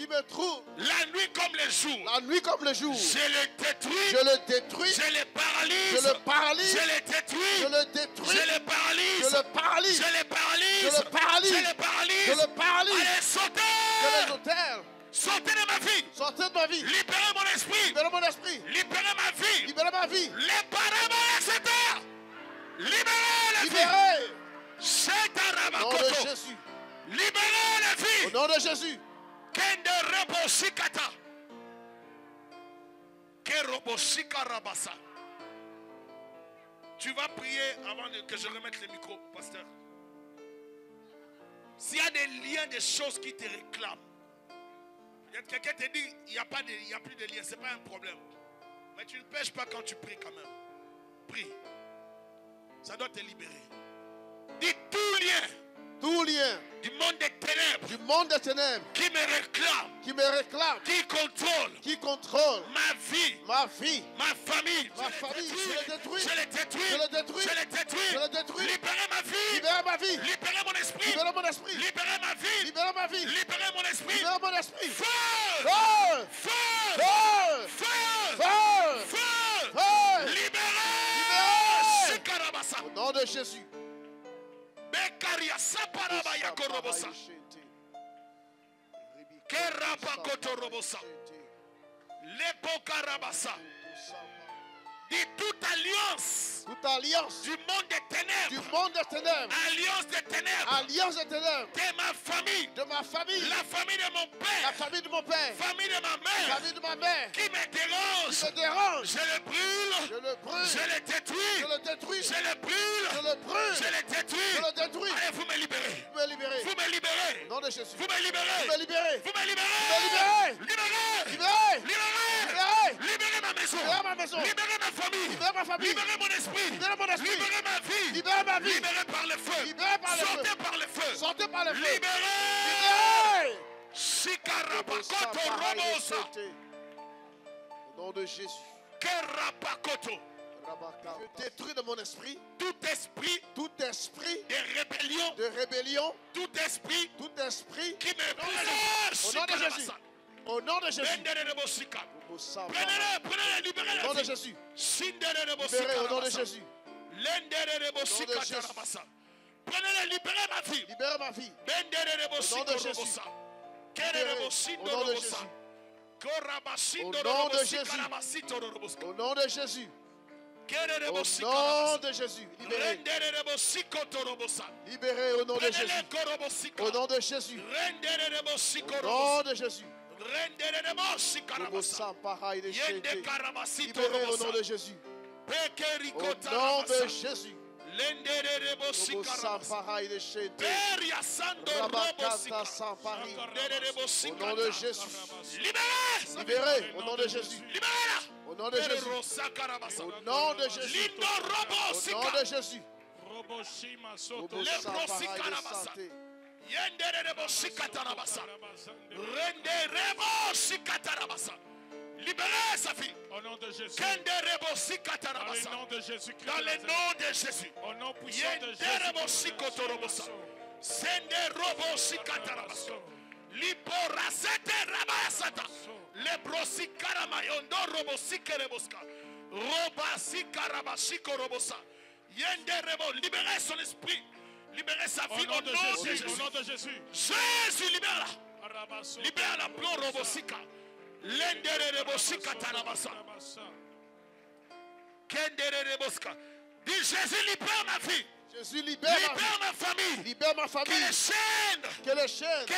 me trouble, la nuit comme le jour, je le détruis, je le paralyse, je le détruis, je le paralyse, allez sautez. Sortez de ma vie. Libérez mon esprit. Libérez ma vie. Libérez mon secteur. Libérez la vie. Au nom de Jésus. Libérez la vie. Au nom de Jésus. Kende rebosikata. Kerobosika rabasa. Tu vas prier avant que je remette le micro, pasteur. S'il y a des liens, des choses qui te réclament. Quelqu'un te dit il n'y a plus de lien, ce n'est pas un problème. Mais tu ne pêches pas quand tu pries quand même. Prie. Ça doit te libérer. Dis tout lien du monde des ténèbres, qui me réclame, qui contrôle ma vie, ma famille, je le détruis. Libérez ma vie, libérez mon esprit, libérez ma vie, libérez mon esprit. Feu, libérez. Au nom de Jésus. Kerapakotorobosa. Lepokarabasa. Dit toute alliance du monde des ténèbres, alliance des ténèbres, de ma famille, la famille de mon père, famille de ma mère, qui me dérange, je le brûle, je le détruis, je le brûle, je le détruis. Allez, vous me libérez, vous me libérez, vous me libérez, vous me libérez, libérez ma maison, libérez ma famille, libérez mon esprit, libérez ma vie, libérez par le feu, sortez par le feu, libérez. Shikarapakoto robosa. Au nom de Jésus. Kerapakoto. Je détruis de mon esprit tout esprit de rébellion, tout esprit qui me pousse. Au nom de Jésus. Prenez-le, libérez-le. Au nom de Jésus. Libérez au nom de Jésus. Prenez-le, libérez ma vie. Libérez ma vie. Au nom de Jésus. Au nom de Jésus. Au nom de Jésus. Au nom de Jésus. Au nom de Jésus. Libérez. Libérez au nom de Jésus. Au nom de Jésus. Au nom de Jésus. Libérez au nom de Jésus. Au nom de Jésus. Au nom de Jésus. Libérez au nom de Jésus. Au nom de Jésus. Au nom de Jésus. Au nom de Jésus. Libérez sa fille. Au nom de Jésus. Dans le nom de Jésus. Dans le nom de Jésus. Au nom puissant de Jésus. Libérez son esprit. Libérez sa fille au nom de Jésus. Au nom de Jésus. Jésus, libère-la. Libère-la. Plan Robosika. Dis Jésus, libère ma fille. Jésus, libère ma famille. Libère ma famille. Que les chaînes, que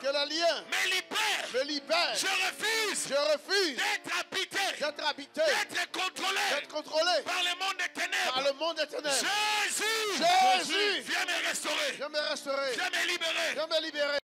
les liens me libèrent. Je refuse d'être habité, d'être contrôlé par le monde des ténèbres. Jésus, Jésus, viens me restaurer. viens me restaurer. Viens me libérer. Viens me libérer.